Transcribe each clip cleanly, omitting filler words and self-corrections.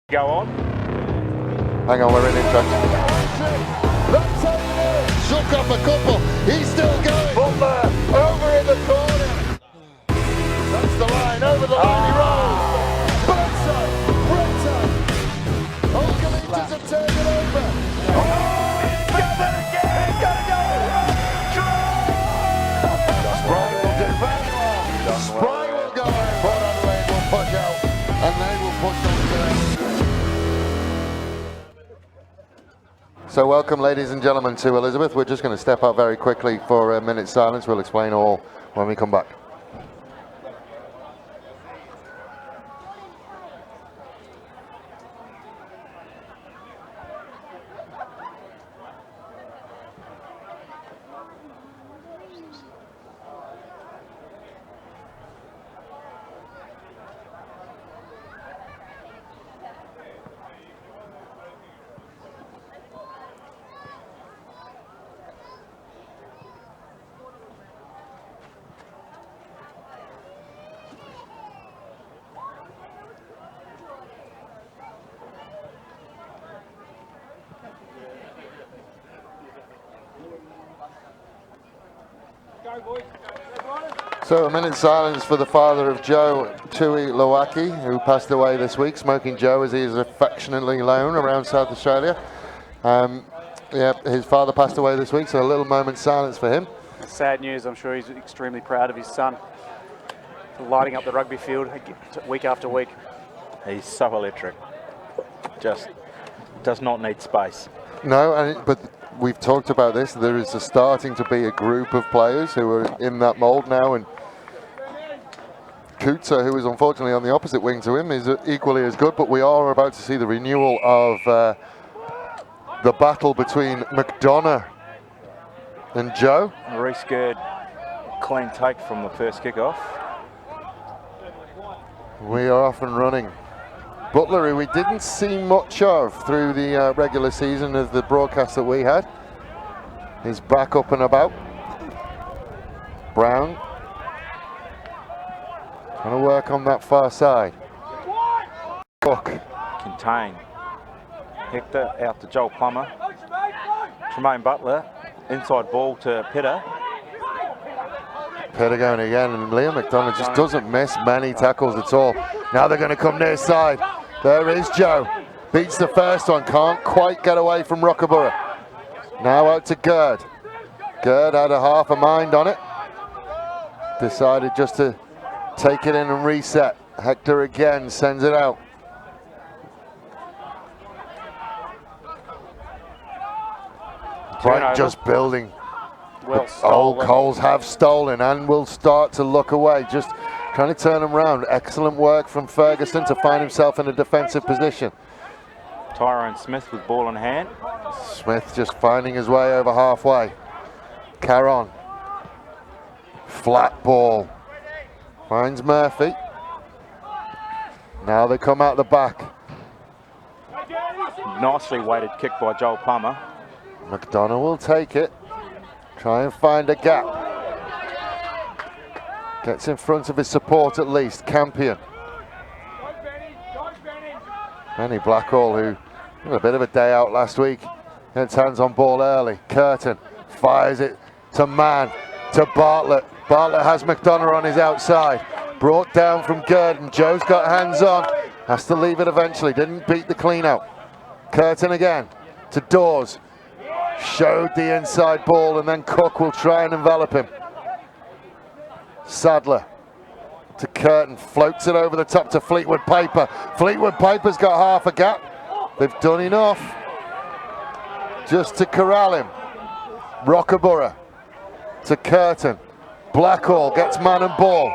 Go on. Hang on, we're in interaction. That's how you do it. Shook up a couple. He's still going. Butler over in the corner. That's the line. Over the line he rolls. Burnside. Brighton. All Collegians have taken over. Oh, he's got it again. He's got to go. Spry will do very well. Spry will go out. Port Adelaide will push out. And they will push on to them. So welcome, ladies and gentlemen, to Elizabeth. We're just going to step up very quickly for a minute's silence. We'll explain all when we come back. So a minute's silence for the father of Joe, Tui Lowaki, who passed away this week. Smoking Joe, as he is affectionately known around South Australia. His father passed away this week, so a little moment's silence for him. Sad news. I'm sure he's extremely proud of his son for lighting up the rugby field week after week. He's so electric. Just does not need space. No, but we've talked about this. There is starting to be a group of players who are in that mould now, and Coutser, who is unfortunately on the opposite wing to him, is equally as good, but we are about to see the renewal of the battle between McDonough and Joe. Reece Gerd, clean take from the first kickoff. We are off and running. Butler, who we didn't see much of through the regular season of the broadcast that we had, is back up and about. Brown trying to work on that far side. Cook. Contain. Hector out to Joel Plummer. Tremaine Butler, inside ball to Pitter. Pitter going again, and Liam McDonough just doesn't miss many tackles at all. Now they're going to come near side. There is Joe. Beats the first one, can't quite get away from Rockaborough. Now out to Gerd. Gerd had a half a mind on it. Decided just to take it in and reset. Hector again sends it out. Brighton just building. Well, Old Coles have stolen and will start to look away. Just trying to turn them around. Excellent work from Ferguson to find himself in a defensive position. Tyrone Smith with ball in hand. Smith just finding his way over halfway. Caron. Flat ball. Finds Murphy. Now they come out the back. Nicely weighted kick by Joel Plummer. McDonough will take it. Try and find a gap. Gets in front of his support at least. Campion. Benny Blackhall, who had a bit of a day out last week, gets hands on ball early. Curtin fires it to Mann, to Bartlett. Bartlett has McDonough on his outside. Brought down from Gurdon. Joe's got hands on. Has to leave it eventually. Didn't beat the clean out. Curtin again to Dawes. Showed the inside ball, and then Cook will try and envelop him. Sadler to Curtin, floats it over the top to Fleetwood Piper. Fleetwood Piper's got half a gap. They've done enough just to corral him. Rockaborough to Curtin. Blackhall gets man and ball.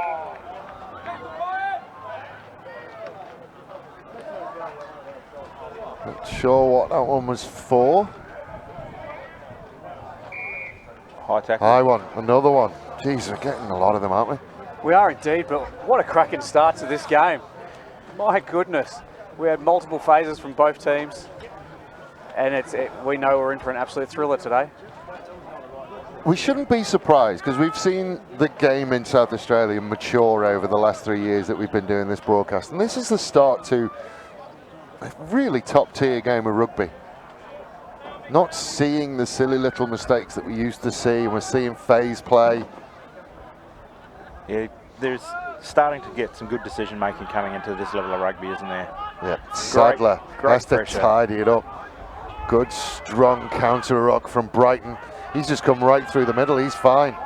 Not sure what that one was for. High tackle. High one, another one. Jeez, we're getting a lot of them, aren't we? We are indeed, but what a cracking start to this game. My goodness. We had multiple phases from both teams, and we know we're in for an absolute thriller today. We shouldn't be surprised, because we've seen the game in South Australia mature over the last 3 years that we've been doing this broadcast, and this is the start to a really top-tier game of rugby. Not seeing the silly little mistakes that we used to see, and we're seeing phase play. Yeah, there's starting to get some good decision making coming into this level of rugby, isn't there? Yeah, Sadler great has to pressure. tidy it up. Good, strong counter-rock from Brighton. He's just come right through the middle. He's fine.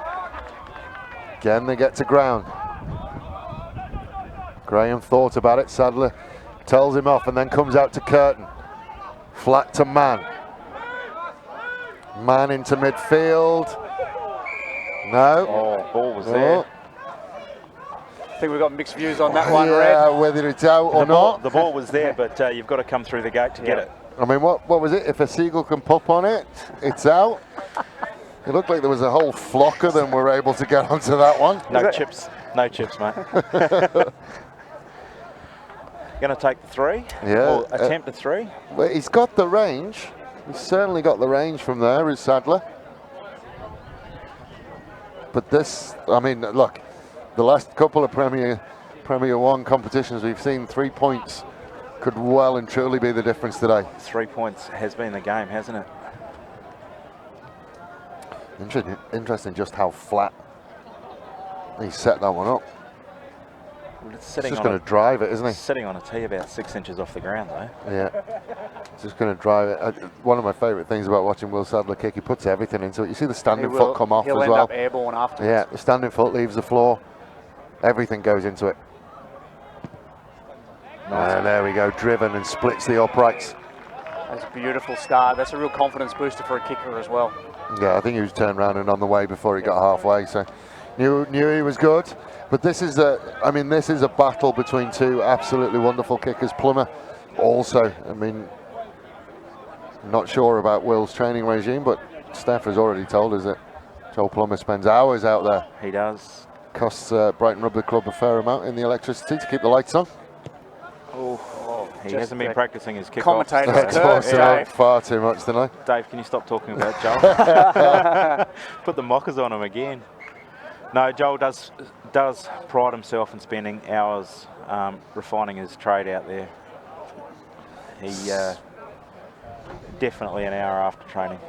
Again, they get to ground. Graham thought about it. Sadler tells him off and then comes out to Curtin. Flat to Man. Man into midfield. No. Oh, ball was there. I think we've got mixed views on that one, Yeah, Red. whether it's out or not. The ball was there, but you've got to come through the gate to get it. I mean, what was it? If a seagull can pop on it, it's out. It looked like there was a whole flock of them were able to get onto that one. No chips, mate. Going to take the 3? Yeah. Or attempt a 3? Well, he's got the range. He's certainly got the range from there, is Sadler. But this, I mean, look, the last couple of Premier 1 competitions we've seen, 3 points could well and truly be the difference today. 3 points has been the game, hasn't it? Interesting just how flat he set that one up. Well, it's He's just going to drive it, isn't he? Sitting on a tee about 6 inches off the ground, though. Yeah, just going to drive it. One of my favourite things about watching Will Sadler kick, he puts everything into it. You see the standing foot come off as well. He'll end up airborne afterwards. Yeah, the standing foot leaves the floor. Everything goes into it. Nice. And there we go, driven and splits the uprights. That's a beautiful start. That's a real confidence booster for a kicker as well. Yeah, I think he was turned around and on the way before he got halfway, so knew he was good. But this is a battle between two absolutely wonderful kickers. Plummer also, I mean, not sure about Will's training regime, but Steph has already told us that Joel Plummer spends hours out there. He does. Costs Brighton Rugby Club a fair amount in the electricity to keep the lights on. He hasn't been practicing his kick-off. Commentators That's far too much tonight. Dave, can you stop talking about Joel? Put the mockers on him again. No, Joel does pride himself in spending hours refining his trade out there. He definitely an hour after training,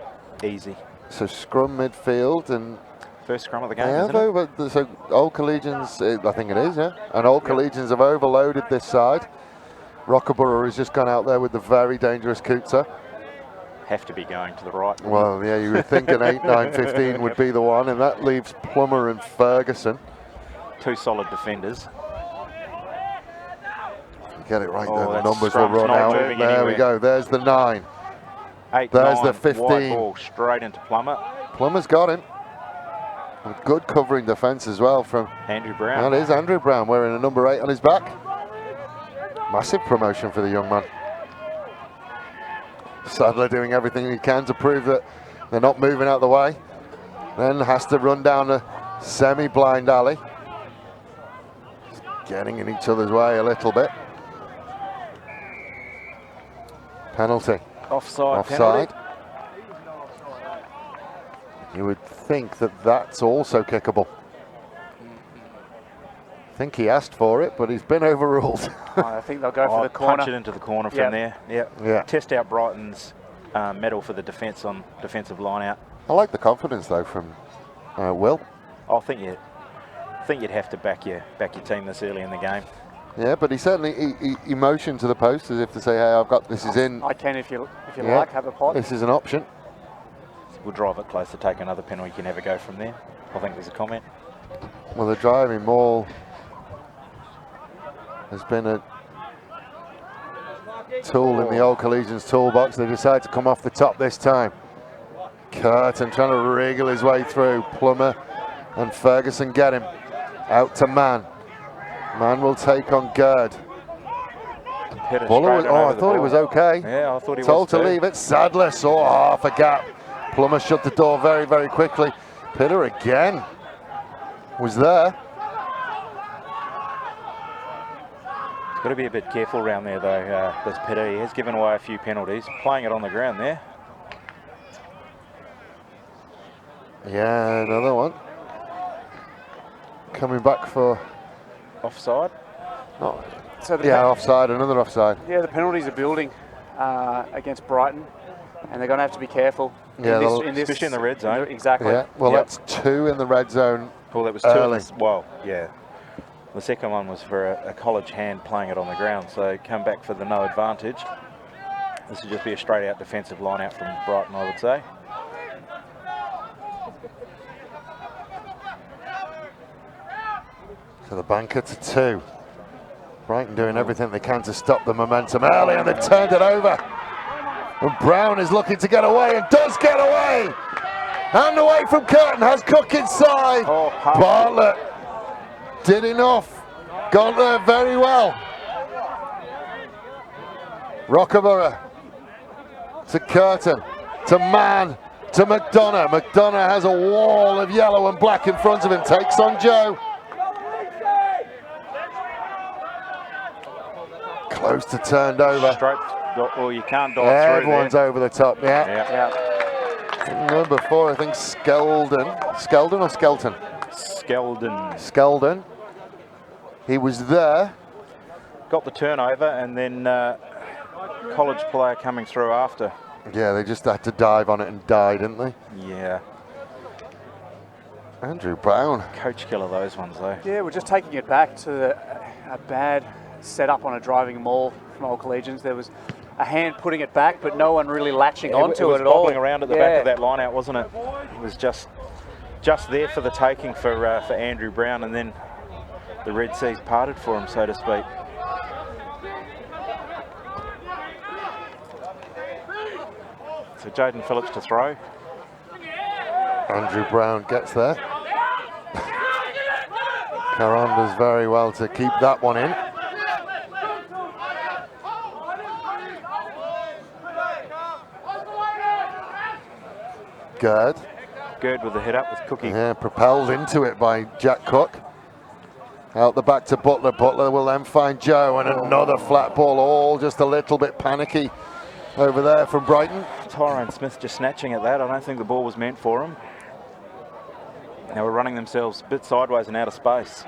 easy. So scrum midfield and First scrum of the game, yeah, isn't it? but so Old Collegians, I think it is, yeah. And Old Collegians have overloaded this side. Rockaborough has just gone out there with the very dangerous Coutser. Have to be going to the right. Well, yeah, you would think an 8, 9, 15 would be the one, and that leaves Plummer and Ferguson. Two solid defenders. Get it right Oh, there, the that numbers will scrum's run not out. moving There we anywhere. go, there's the 9. 8, There's 9, the 15. wide ball straight into Plummer. Plummer's got him. With good covering defence as well from Andrew Brown. That is Andrew Brown wearing a number 8 on his back. Massive promotion for the young man. Sadler doing everything he can to prove that they're not moving out the way. Then has to run down a semi-blind alley. Just getting in each other's way a little bit. Penalty. Offside. Offside. Penalty. You would think that that's also kickable. I think he asked for it, but he's been overruled. I think they'll go for the corner. Punch it into the corner from Yep. there. Yep. Yeah. Test out Brighton's medal for the defence on defensive line out. I like the confidence though from Will. I think you'd have to back your team this early in the game. Yeah, but he certainly he motioned to the post as if to say, "Hey, I've got this is in. I can if you Yeah. like, have a pot. This is an option." We'll drive it close to take another penalty. You can never go from there. I think there's a comment. Well, the driving maul has been a tool in the Old Collegians toolbox. They decide to come off the top this time. Curtin trying to wriggle his way through. Plummer and Ferguson get him. Out to Man. Man will take on Gerd. Hit it Buller straight was, on I over the thought he ball. was okay. Yeah, I thought he Told was to too. leave it. Sadler saw half a gap. Plummer shut the door very, very quickly. Pitter again was there. He's got to be a bit careful around there though, this Pitter. He has given away a few penalties. Playing it on the ground there. Yeah, another one. Coming back for Offside. not So the Yeah, offside, another offside. Yeah, the penalties are building against Brighton, and they're going to have to be careful. Yeah, especially in the red zone. Exactly. Yeah, well, Yep. that's 2 in the red zone. Well, that was 2 in early. this. Well, yeah. The second one was for a college hand playing it on the ground, so come back for the no advantage. This would just be a straight out defensive line out from Brighton, I would say. So the banker to 2. Brighton doing everything they can to stop the momentum early, and they've turned it over. And Brown is looking to get away, and does get away. And away from Curtin, has Cook inside. Oh, Bartlett did enough. Got there very well. Rockaborough to Curtin, to Mann, to McDonough. McDonough has a wall of yellow and black in front of him, takes on Joe. Close to turned over. Well, you can't dive Everyone's through over the top, yeah. Yeah. Number 4, I think Skeldon or Skelton? Skeldon. He was there. Got the turnover, and then college player coming through after. Yeah, they just had to dive on it and die, didn't they? Yeah. Andrew Brown. Coach killer, those ones, though. Yeah, we're just taking it back to a bad setup on a driving maul from old Collegians. There was a hand putting it back, but no one really latching onto it at all. It was bobbling around at the back of that line out, wasn't it? It was just there for the taking for Andrew Brown, and then the Red Seas parted for him, so to speak. So Jaden Phillips to throw. Andrew Brown gets there. Caron does very well to keep that one in. Gerd with the hit up with Cookie. Yeah, propelled into it by Jack Cook. Out the back to Butler. Butler will then find Joe, and another flat ball, all just a little bit panicky over there from Brighton. Tyrone Smith just snatching at that. I don't think the ball was meant for him. Now we're running themselves a bit sideways and out of space.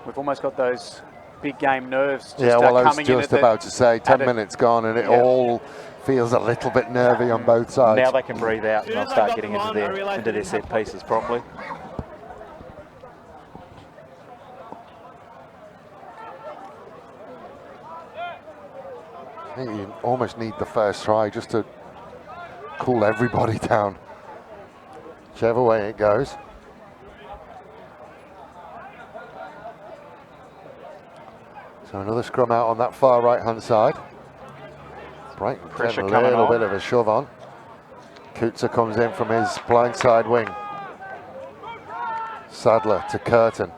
We've almost got those big game nerves. Just, yeah, well, I was coming just in about to say, 10 minutes gone, and it all feels a little bit nervy on both sides. Now they can breathe out, and they'll start getting into their set pieces properly. I think you almost need the first try just to cool everybody down, whichever way it goes. So another scrum out on that far right-hand side. Brighton Pressure getting a coming little on. bit of a shove on. Coutser comes in from his blind side wing. Sadler to Curtin.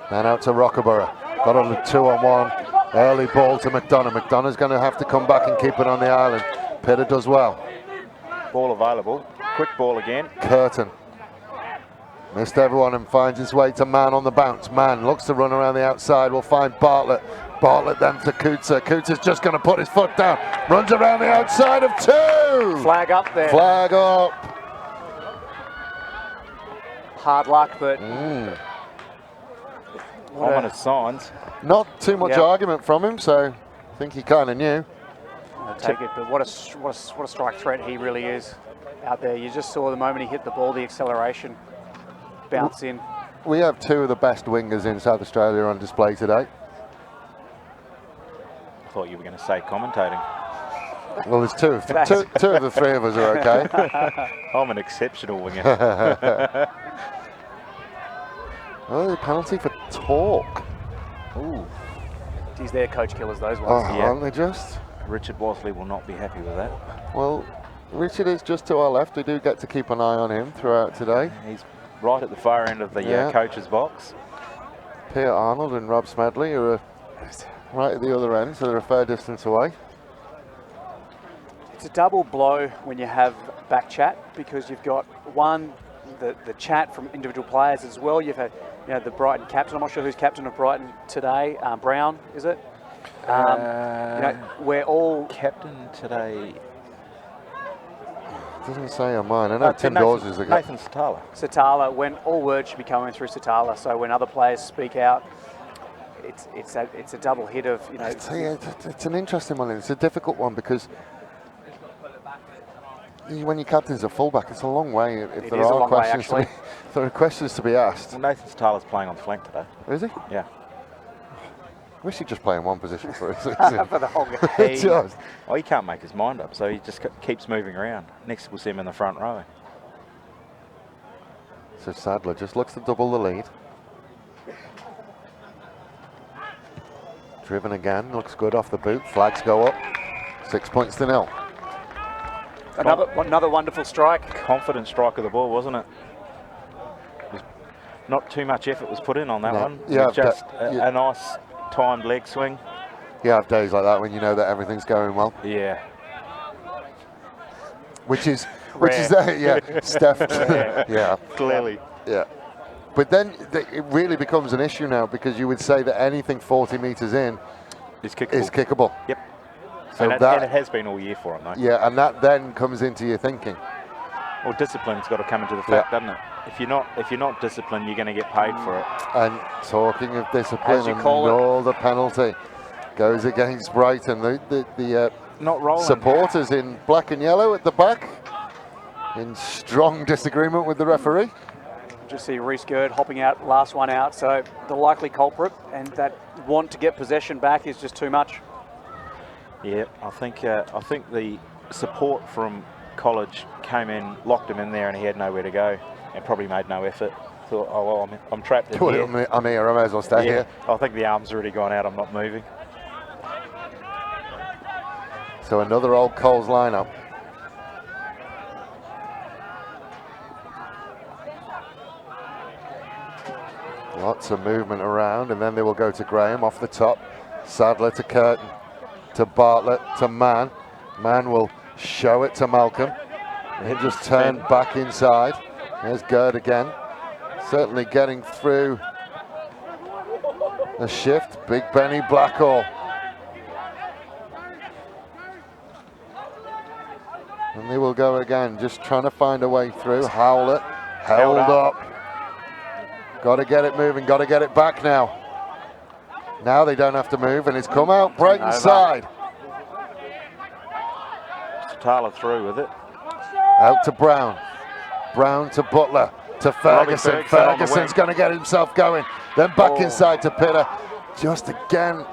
Then out to Rockaborough. Got on the 2-on-1. Early ball to McDonough. McDonough's going to have to come back and keep it on the island. Pitter does well. Ball available. Quick ball again. Curtin. Missed everyone and finds his way to Mann on the bounce. Mann looks to run around the outside. We'll find Bartlett. Bartlett then to Coutser. Coutser's just going to put his foot down. Runs around the outside of 2. Flag up there. Flag up. Hard luck, but Ominous signs. Not too much argument from him, so I think he kind of knew. I'll take it. But what a strike threat he really is out there. You just saw the moment he hit the ball, the acceleration, bounce in. We have 2 of the best wingers in South Australia on display today. I thought you were going to say commentating. Well, there's 2 of the 3 of us are okay. I'm an exceptional winger. Oh, penalty for talk. Ooh. He's their coach killers, those Oh, ones. aren't they just? Richard Wasley will not be happy with that. Well, Richard is just to our left. We do get to keep an eye on him throughout today. He's right at the far end of the coach's box. Peter Arnold and Rob Smedley are right at the other end, so they're a fair distance away. It's a double blow when you have back chat, because you've got the chat from individual players as well. You've had the Brighton captain. I'm not sure who's captain of Brighton today. Brown, is it? We're all captain today. Doesn't say on mine. I know Tim Dawes is the guy. Nathan Satala. Satala, when all words should be coming through Satala. So when other players speak out, it's a double hit of, you know. It's an interesting one. It's a difficult one because when your captain's a fullback, it's a long way. If there are questions to be asked. Well, Nathan Tyler's playing on the flank today. Is he? Yeah. I wish he'd just play in one position for us. For the whole game. Well, he can't make his mind up, so he just keeps moving around. Next, we'll see him in the front row. So Sadler just looks to double the lead. Driven again, looks good off the boot. Flags go up. 6 points to 0. Another wonderful strike. Confident strike of the ball, wasn't it? Not too much effort was put in on that one. Yeah, just a nice timed leg swing. You have days like that when you know that everything's going well. Yeah. Which is Steph. Yeah. Clearly. Yeah. But then it really becomes an issue now because you would say that anything 40 metres in is kickable. Yep. So and it has been all year for him, though. Yeah, and that then comes into your thinking. Well, discipline's got to come into the fact, doesn't it? If you're not disciplined, you're going to get paid for it. And talking of discipline, the penalty goes against Brighton. The not rolling. Supporters in black and yellow at the back, in strong disagreement with the referee. Just see Reece Gerd hopping out, last one out. So the likely culprit, and that want to get possession back is just too much. Yeah, I think the support from College came in, locked him in there, and he had nowhere to go, and probably made no effort. Thought, oh well, I'm trapped in here. I'm here. I may as well stay here. I think the arm's already gone out. I'm not moving. So another old Coles lineup. Lots of movement around, and then they will go to Graham off the top. Sadler to Curtin, to Bartlett, to Mann. Mann will show it to Malcolm. He'll just turn back inside. There's Gerd again. Certainly getting through the shift. Big Benny Blackall. And they will go again, just trying to find a way through. Howlett held up. Got to get it moving, got to get it back now. Now they don't have to move, and it's come out Brighton side. Tyler through with it. Out to Brown. Brown to Butler. To Ferguson. Ferguson's going to get himself going. Then back inside to Pitter. Just again.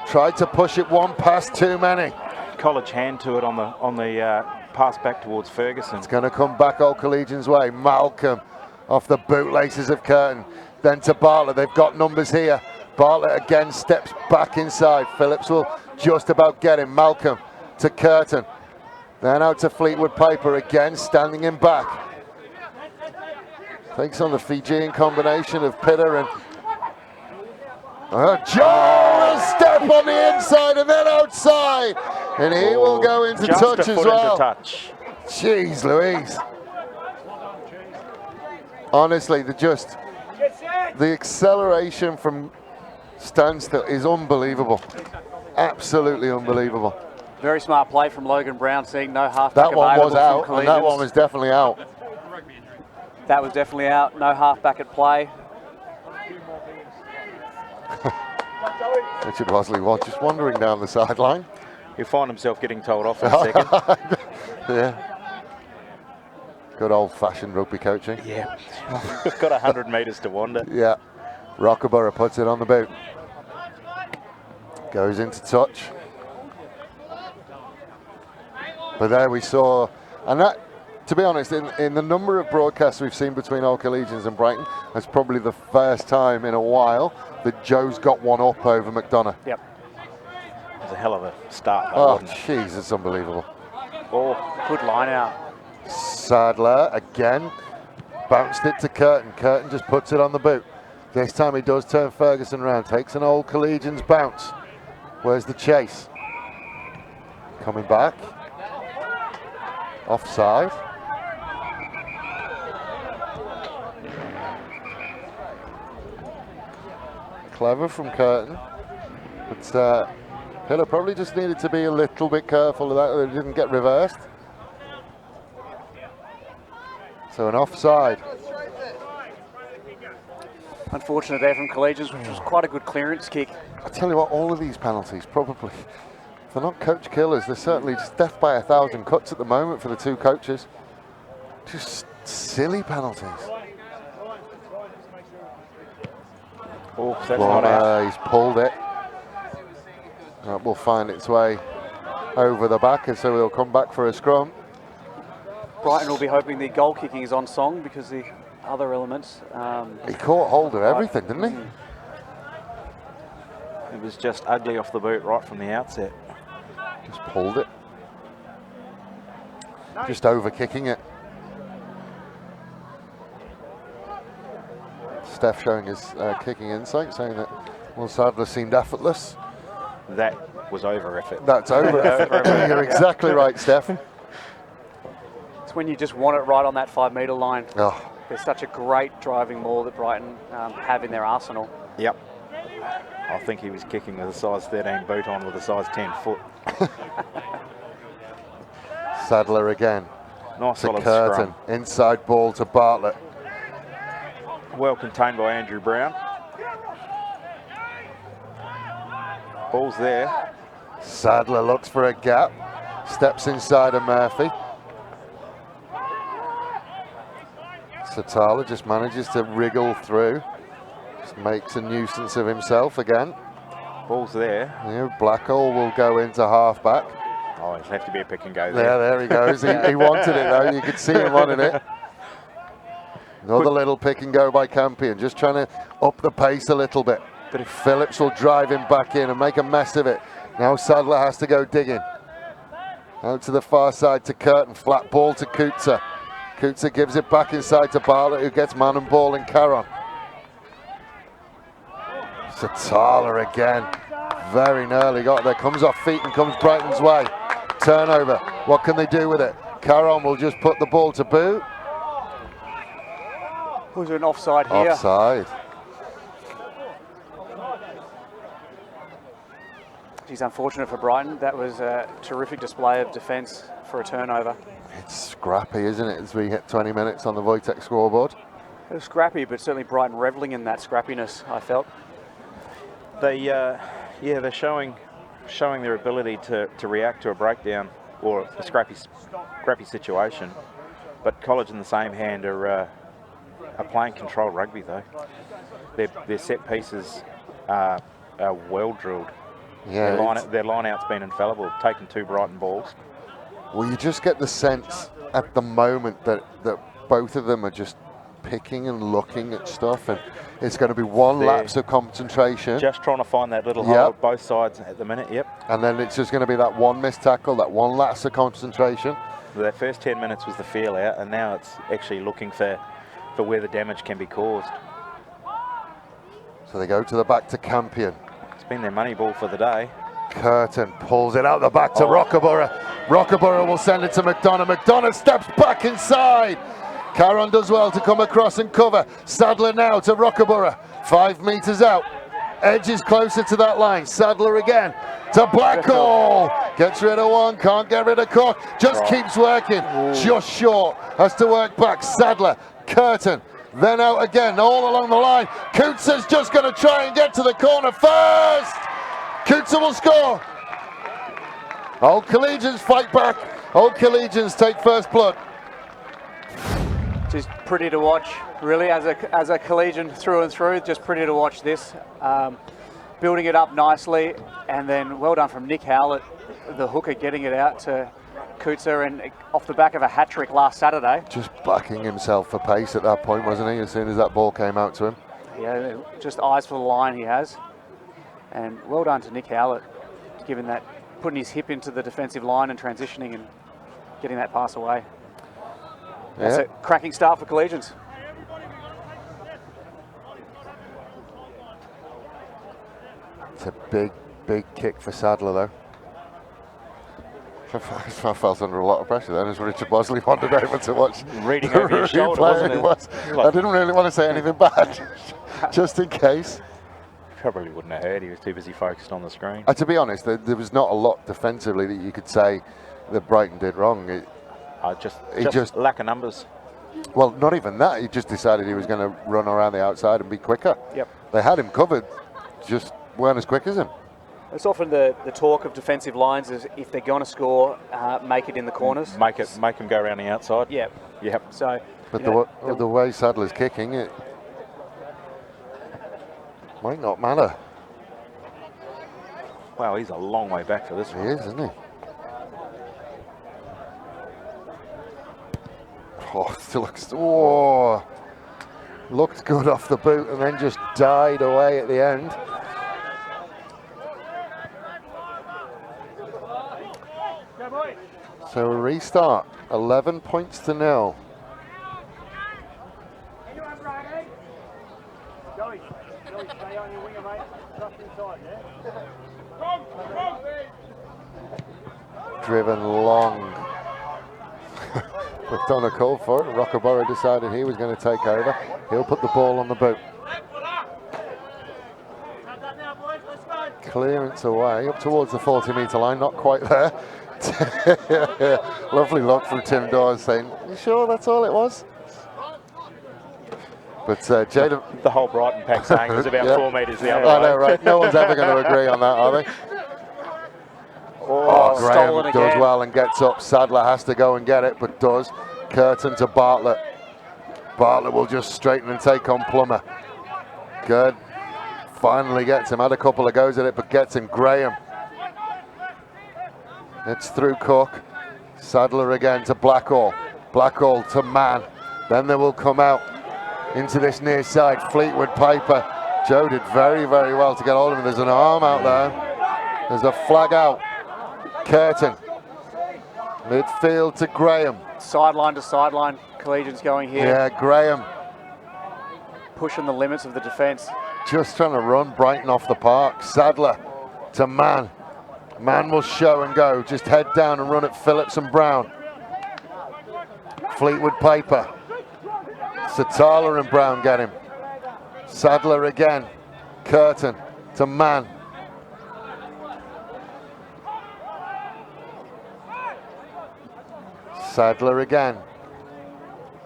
Tried to push it one past too many. College hand to it on the pass back towards Ferguson. It's going to come back Old Collegians way. Malcolm off the bootlaces of Curtin. Then to Bartlett. They've got numbers here. Bartlett again steps back inside. Phillips will just about get him. Malcolm to Curtin. Then out to Fleetwood Piper again, standing him back. Takes on the Fijian combination of Pitter and Joe will step on the inside and then outside. And he will go into touch as well. Jeez Louise. Honestly, the acceleration from standstill is unbelievable. Absolutely unbelievable. Very smart play from Logan Brown, seeing no halfback That one was out, and that one was definitely out. That was definitely out, no halfback at play. Richard Bosley was just wandering down the sideline. He'll find himself getting told off in a second. Yeah. Good old-fashioned rugby coaching. Yeah. We've got 100 metres to wander. Yeah. Rockaborough puts it on the boot. Goes into touch. But there we saw, and that, to be honest, in the number of broadcasts we've seen between Old Collegians and Brighton, that's probably the first time in a while that Joe's got one up over McDonough. Yep. It was a hell of a start, though, wasn't it? Jeez, it's unbelievable. Oh, good line out. Sadler again, bounced it to Curtin. Curtin just puts it on the boot. This time he does turn Ferguson round, takes an Old Collegians bounce. Where's the chase? Coming back. Offside. Clever from Curtin. But Pillar probably just needed to be a little bit careful of that, it didn't get reversed. So an offside. Unfortunate there from Collegians, which was quite a good clearance kick. I tell you what, all of these penalties probably, if they're not coach killers, they're certainly just death by 1,000 cuts at the moment for the two coaches. Just silly penalties. Oh, that's not out. He's pulled it. That will find its way over the back, and so he'll come back for a scrum. Brighton will be hoping the goal kicking is on song because the other elements. He caught hold of everything, didn't he? It was just ugly off the boot right from the outset. Just pulled it. Just over kicking it. Steph showing his kicking insight, saying that Will Sadler seemed effortless. That was over effort. That's over effort. You're exactly right, Steph. It's when you just want it right on that 5 metre line. Oh. There's such a great driving maul that Brighton have in their arsenal. Yep. I think he was kicking with a size 13 boot on with a size 10 foot. Sadler again. Nice to solid Curtin. scrum. Inside ball to Bartlett. Well contained by Andrew Brown. Ball's there. Sadler looks for a gap. Steps inside of Murphy. Satala just manages to wriggle through. Just makes a nuisance of himself again. Ball's there. Yeah, Blackhall will go into half-back. Oh, it'll have to be a pick and go there. Yeah, there he goes. He wanted it though. You could see him wanting it. Another little pick and go by Campion, just trying to up the pace a little bit. But if Phillips will drive him back in and make a mess of it. Now Sadler has to go digging. Out to the far side to Curtin, flat ball to Coutser. Coutser gives it back inside to Bartlett, who gets man and ball in Caron. Satala again, very nearly got there, comes off feet and comes Brighton's way. Turnover, what can they do with it? Caron will just put the ball to boot. Was there an offside here? Offside. Geez, unfortunate for Brighton. That was a terrific display of defence for a turnover. It's scrappy, isn't it, as we hit 20 minutes on the Wojtek scoreboard? It was scrappy, but certainly Brighton revelling in that scrappiness, I felt. They're showing their ability to react to a breakdown or a scrappy situation. But College, in the same hand, are playing controlled rugby though. Their set pieces are well drilled. Yeah, their line out's been infallible, taking 2 Brighton balls. Well, you just get the sense at the moment that both of them are just picking and looking at stuff, and it's going to be one lapse of concentration. Just trying to find that little hole, both sides at the minute, yep. And then it's just going to be that one missed tackle, that one lapse of concentration. That first 10 minutes was the feel out, and now it's actually looking for where the damage can be caused. So they go to the back to Campion. It's been their money ball for the day. Curtin pulls it out the back to Rockaborough. Rockaborough will send it to McDonough. McDonough steps back inside. Caron does well to come across and cover. Sadler now to Rockaborough. 5 metres out. Edge is closer to that line. Sadler again to Blackhall. Gets rid of one, can't get rid of Cook. Just keeps working. Just short. Has to work back. Sadler, Curtin. Then out again, all along the line. Coutser's just going to try and get to the corner first. Coutser will score. Old Collegians fight back. Old Collegians take first blood. Just pretty to watch, really, as a Collegian through and through. Just pretty to watch this. Building it up nicely, and then well done from Nick Howlett, the hooker, getting it out to Coutser, and off the back of a hat-trick last Saturday. Just backing himself for pace at that point, wasn't he, as soon as that ball came out to him? Yeah, just eyes for the line he has. And well done to Nick Howlett, given that, putting his hip into the defensive line and transitioning and getting that pass away. That's a cracking start for Collegians. It's a big, big kick for Sadler, though. I felt under a lot of pressure then as Richard Bosley wandered over to watch. Reading over your shoulder, wasn't it? I didn't really want to say anything bad, just in case. Probably wouldn't have heard. He was too busy focused on the screen. To be honest, there was not a lot defensively that you could say that Brighton did wrong. Just lack of numbers. Well, not even that. He just decided he was going to run around the outside and be quicker. Yep. They had him covered, just weren't as quick as him. It's often the talk of defensive lines is if they're going to score, make it in the corners. Make them go around the outside. Yep. Yep. So, But the way Sadler's kicking, it might not matter. Wow, he's a long way back for this He one. is, isn't he? Oh, still looked good off the boot and then just died away at the end. So a restart, 11 points to 0. Driven long. McDonough called for it. Rockaborough decided he was going to take over. He'll put the ball on the boot. Clearance away, up towards the 40-metre line, not quite there. Lovely look from Tim Dawes saying, "You sure that's all it was?" But Jaden... The whole Brighton pack saying it was about 4 metres the other way. I know, right? No one's ever going to agree on that, are they? Oh, Graham does well and gets up. Sadler has to go and get it, but does. Curtin to Bartlett. Bartlett will just straighten and take on Plummer. Good. Finally gets him. Had a couple of goes at it, but gets him. Graham. It's through Cook. Sadler again to Blackall. Blackall to Mann. Then they will come out into this near side. Fleetwood Piper. Joe did very, very well to get hold of him. There's an arm out there. There's a flag out. Curtin. Midfield to Graham. Sideline to sideline. Collegians going here. Yeah, Graham. Pushing the limits of the defence. Just trying to run Brighton off the park. Sadler to Mann. Mann will show and go. Just head down and run at Phillips and Brown. Fleetwood Piper. Satala and Brown get him. Sadler again. Curtin to Mann. Sadler again.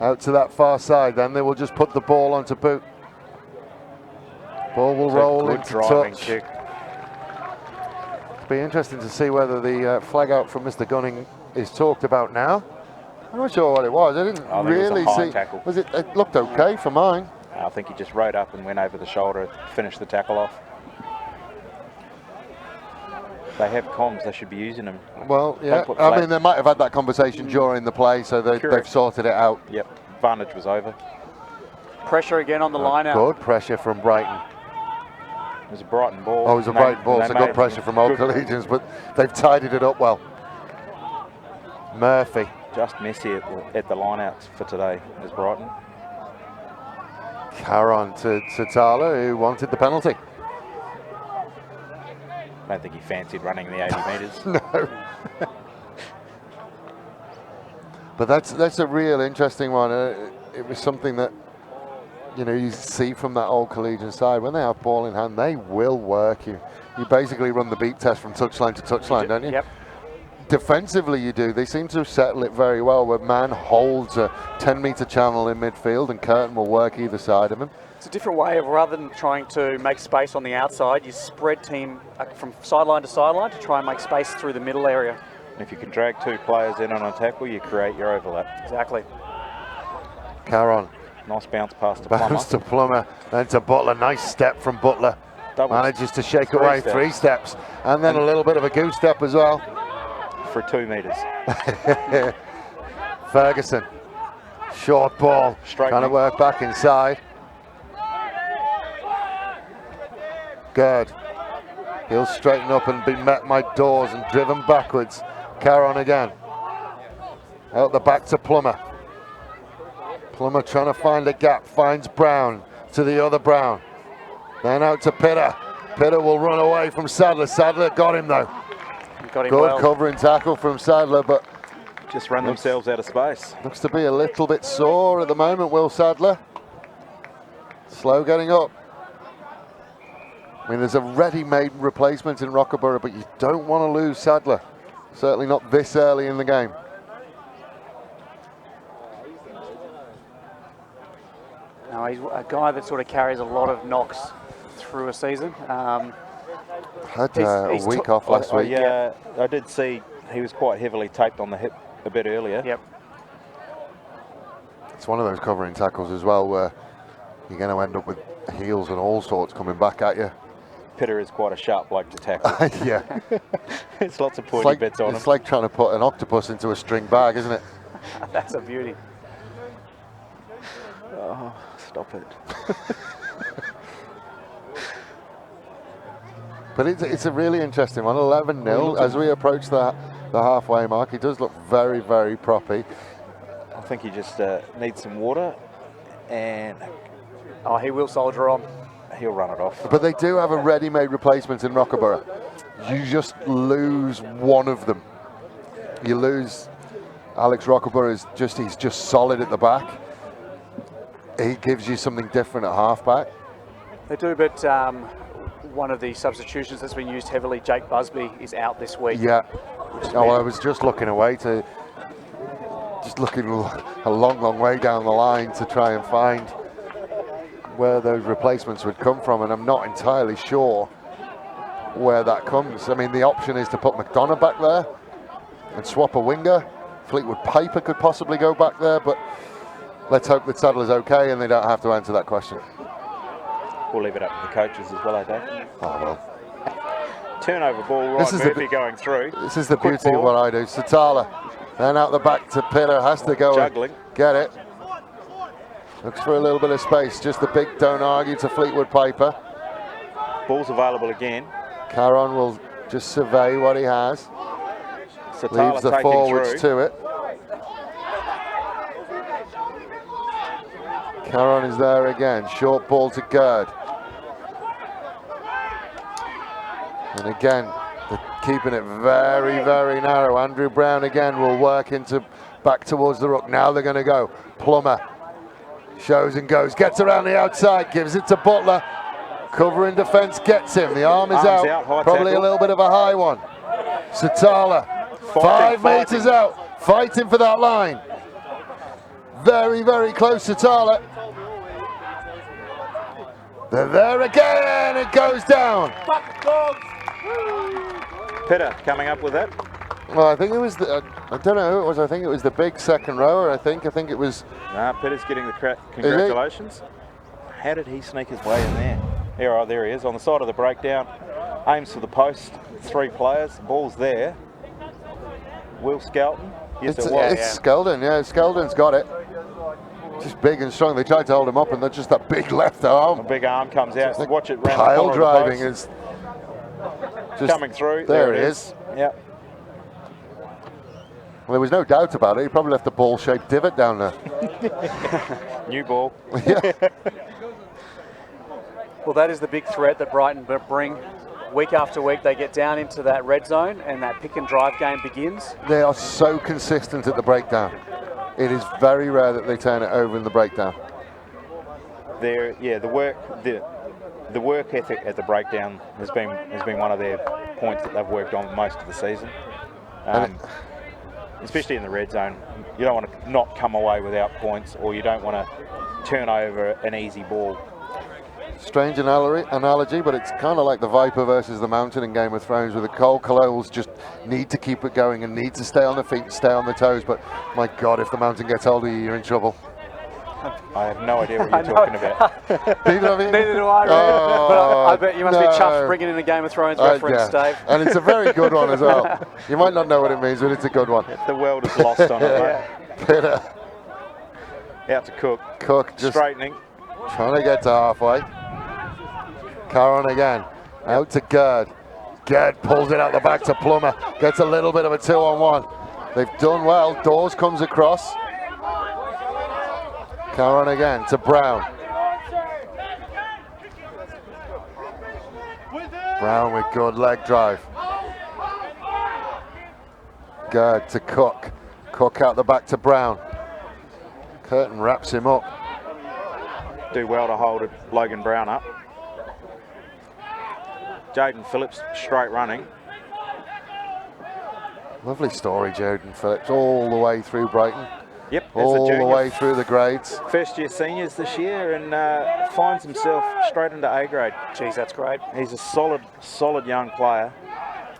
Out to that far side. Then they will just put the ball onto boot. Ball will roll into touch. Kick. It'll be interesting to see whether the flag out from Mr. Gunning is talked about now. I'm not sure what it was. I didn't really see. Tackle. It looked okay for mine. I think he just rode up and went over the shoulder, finished the tackle off. They have comms, they should be using them. Well, yeah. I mean, they might have had that conversation during the play, so they've sorted it out. Yep, advantage was over. Pressure again on the line out. Good pressure from Brighton. It was a Brighton ball. Oh, it was a Brighton ball, so good pressure from old Collegians, but they've tidied it up well. Murphy. Just messy at the line-outs for today is Brighton. Caron to Satala, who wanted the penalty. I don't think he fancied running the 80 metres. No. But that's a real interesting one. It was something that, you know, you see from that old Collegian side. When they have ball in hand, they will work you. You basically run the beat test from touchline to touchline, don't you? Yep. Defensively, you do. They seem to settle it very well, where Mann holds a 10-metre channel in midfield and Curtin will work either side of him. It's a different way of, rather than trying to make space on the outside, you spread team from sideline to sideline to try and make space through the middle area. And if you can drag two players in on a tackle, you create your overlap. Exactly. Caron. Nice bounce pass to Plummer. Bounce to Plummer, then to Butler. Nice step from Butler. Manages to shake away 3 steps. And then a little bit of a goose step as well. For 2 metres. Ferguson. Short ball. Trying to work back inside. Good. He'll straighten up and be met by Dawes and driven backwards. Caron again. Out the back to Plummer. Plummer trying to find a gap. Finds Brown to the other Brown. Then out to Pitter. Pitter will run away from Sadler. Sadler got him though. Got him Good well. covering tackle from Sadler, but just run themselves out of space. Looks to be a little bit sore at the moment, Will Sadler. Slow getting up. I mean, there's a ready-made replacement in Rockaborough, but you don't want to lose Sadler. Certainly not this early in the game. he's a guy that sort of carries a lot of knocks through a season. Had a week off last week. Yeah, I did see he was quite heavily taped on the hip a bit earlier. Yep. It's one of those covering tackles as well where you're going to end up with heels and all sorts coming back at you. Pitter is quite a sharp bloke to tackle. Yeah. It's lots of pointy bits on him. It's like trying to put an octopus into a string bag, isn't it? That's a beauty. Oh, stop it. But it's a really interesting one. 11-0 as we approach the halfway mark. He does look very, very proppy. I think he just needs some water, and Oh, he will soldier on. he'll run it off. But they do have a ready-made replacement in Rockaborough. You just lose one of them. You lose Alex Rockaborough. He's just solid at the back. He gives you something different at halfback. They do, but one of the substitutions that's been used heavily, Jake Busby, is out this week. Yeah. Oh, I was just looking away to, looking a long, long way down the line to try and find where those replacements would come from, and I'm not entirely sure where that comes. I mean, the option is to put McDonough back there and swap a winger. Fleetwood Piper could possibly go back there, but let's hope that Sadler's okay and they don't have to answer that question. We'll leave it up to the coaches as well, I think. Oh, well. Turnover ball, Ryan Murphy going through. This is the Quick beauty of ball. what I do. Satala, then out the back to Pitter, has to go Juggling. and get it. Looks for a little bit of space. Just the big don't argue to Fleetwood Piper. Ball's available again. Caron will just survey what he has. Satala Leaves the taking forwards through. to it. Caron is there again. Short ball to Gerd. And again, they're keeping it very, very narrow. Andrew Brown again will work into back towards the ruck. Now they're going to go. Plummer shows and goes. Gets around the outside. Gives it to Butler. Covering defence gets him. The arm is Arms out. out, high Probably tackle. a little bit of a high one. Satala. 5 metres out. Fighting for that line. Very, very close, Satala. They're there again. It goes down. Pitter coming up with it. Well, I think it was the, I don't know who it was. I think it was the big second rower. I think it was. Nah, Pitter's getting the congratulations. How did he sneak his way in there? There he is on the side of the breakdown. Aims for the post. 3 players. The ball's there. Will Skelton. Yes, it was. It's Skeldon. Yeah, Skeldon's got it. Just big and strong. They tried to hold him up, and they're just that big left arm. A big arm comes out. Watch it round Pile the driving corner is just coming through. There it is. Yep. Well, there was no doubt about it. He probably left a ball-shaped divot down there. New ball. Yeah. Well, that is the big threat that Brighton bring. Week after week, they get down into that red zone, and that pick and drive game begins. They are so consistent at the breakdown. It is very rare that they turn it over in the breakdown. The work ethic at the breakdown has been one of their points that they've worked on most of the season. Especially in the red zone, you don't want to not come away without points, or you don't want to turn over an easy ball. Strange analogy, but it's kind of like the Viper versus the Mountain in Game of Thrones, where the Cold Colognes just need to keep it going and need to stay on the feet, stay on the toes. But my God, if the Mountain gets hold of you, you're in trouble. I have no idea what you're talking about. Neither of you? Neither do I, really. But I bet you must be chuffed bringing in a Game of Thrones reference, yeah. Dave. And it's a very good one as well. You might not know what it means, but it's a good one. The world is lost on it, mate. Pitter. Out to Cook. Cook just Straightening. trying to get to halfway. Caron again. Out to Gerd. Gerd pulls it out the back to Plummer. Gets a little bit of a 2-on-1. They've done well. Dawes comes across. Caron again to Brown. Brown with good leg drive. Gerd to Cook. Cook out the back to Brown. Curtin wraps him up. Do well to hold Logan Brown up. Jaden Phillips straight running. Lovely story, Jaden Phillips, all the way through Brighton. Yep, as a all the junior. way through the grades. First year seniors this year, and finds himself straight into A grade. Geez, that's great. He's a solid young player.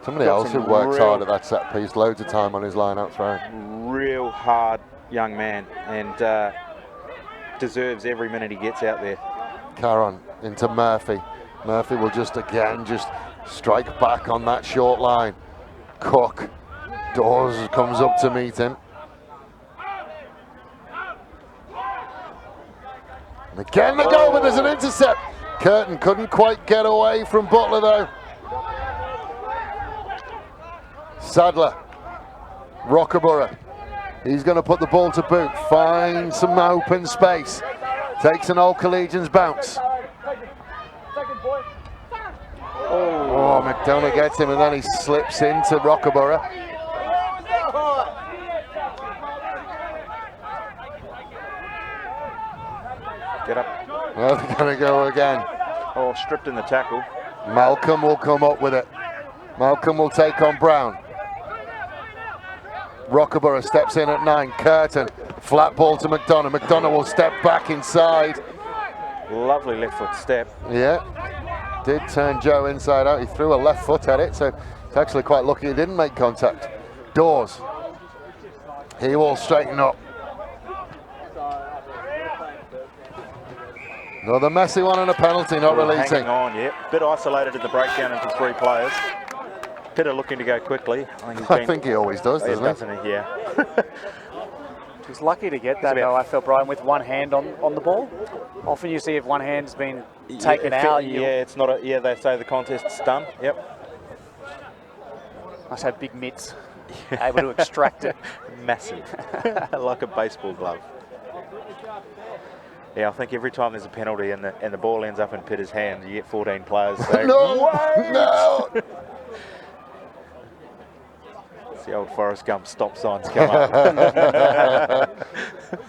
Somebody Got else who some works real- hard at that set piece, loads of time on his line-out throw. Real hard young man, and deserves every minute he gets out there. Caron into Murphy. Murphy will just strike back on that short line. Cook, Dawes comes up to meet him. And again they go, but there's an intercept. Curtin couldn't quite get away from Butler though. Sadler, Rockaborough. He's going to put the ball to boot, find some open space. Takes an old Collegians bounce. Oh, McDonough gets him and then he slips into Rockaborough. Get up. Well, they're going to go again. Oh, stripped in the tackle. Malcolm will come up with it. Malcolm will take on Brown. Rockaborough steps in at 9. Curtin, flat ball to McDonough. McDonough will step back inside. Lovely left foot step. Yeah, did turn Joe inside out. He threw a left foot at it, so it's actually quite lucky he didn't make contact. Dawes, he will straighten up. Another messy one and a penalty, not releasing. Hanging on, yeah. Bit isolated in the breakdown into 3 players. Pitter looking to go quickly. I think he always does, doesn't he? Yeah. He's lucky to get that, though, I felt, Brian, with one hand on the ball. Often you see if one hand's been taken out. It's not a. Yeah, they say the contest's done. Yep. Must have big mitts, able to extract it. Massive, like a baseball glove. Yeah, I think every time there's a penalty and the ball ends up in Pitter's hand, you get 14 players saying, no. The old Forrest Gump stop signs come up.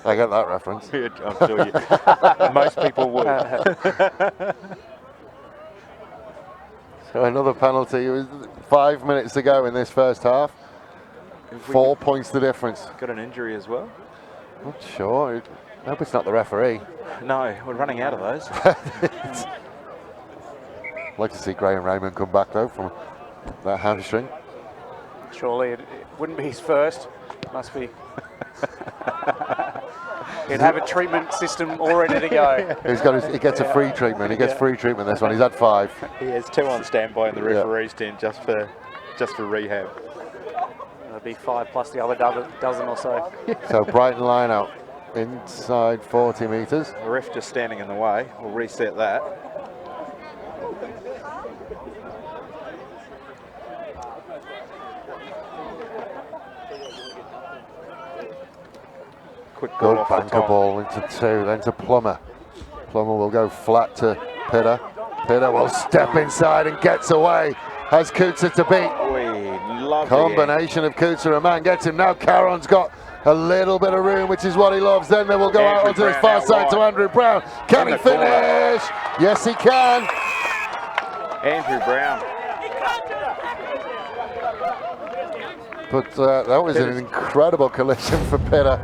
I get that reference. I'm sure you. Most people would. So another penalty. It was 5 minutes to go in this first half. 4 points the difference. Got an injury as well? Not sure. I hope it's not the referee. No, we're running out of those. I'd like to see Graham Raymond come back though from that hamstring. Surely it wouldn't be his first. Must be. He'd have a treatment system all ready to go. He gets a free treatment. He gets free treatment this one. He's had 5. He has 2 on standby in the referee's tent just for rehab. That'd be 5 plus the other dozen or so. So Brighton line out inside 40 metres. The ref just standing in the way. We'll reset that. Quick ball Good off the banker top. ball into 2, then to Plummer. Plummer will go flat to Pitter. Pitter will step inside and gets away. Has Coutser to beat. Lovely. Combination of Coutser and man gets him. Now Caron's got a little bit of room, which is what he loves. Then they will go out onto his far side to Andrew Brown. Can he finish? Yes, he can. Andrew Brown. But that was an incredible collision for Pitter.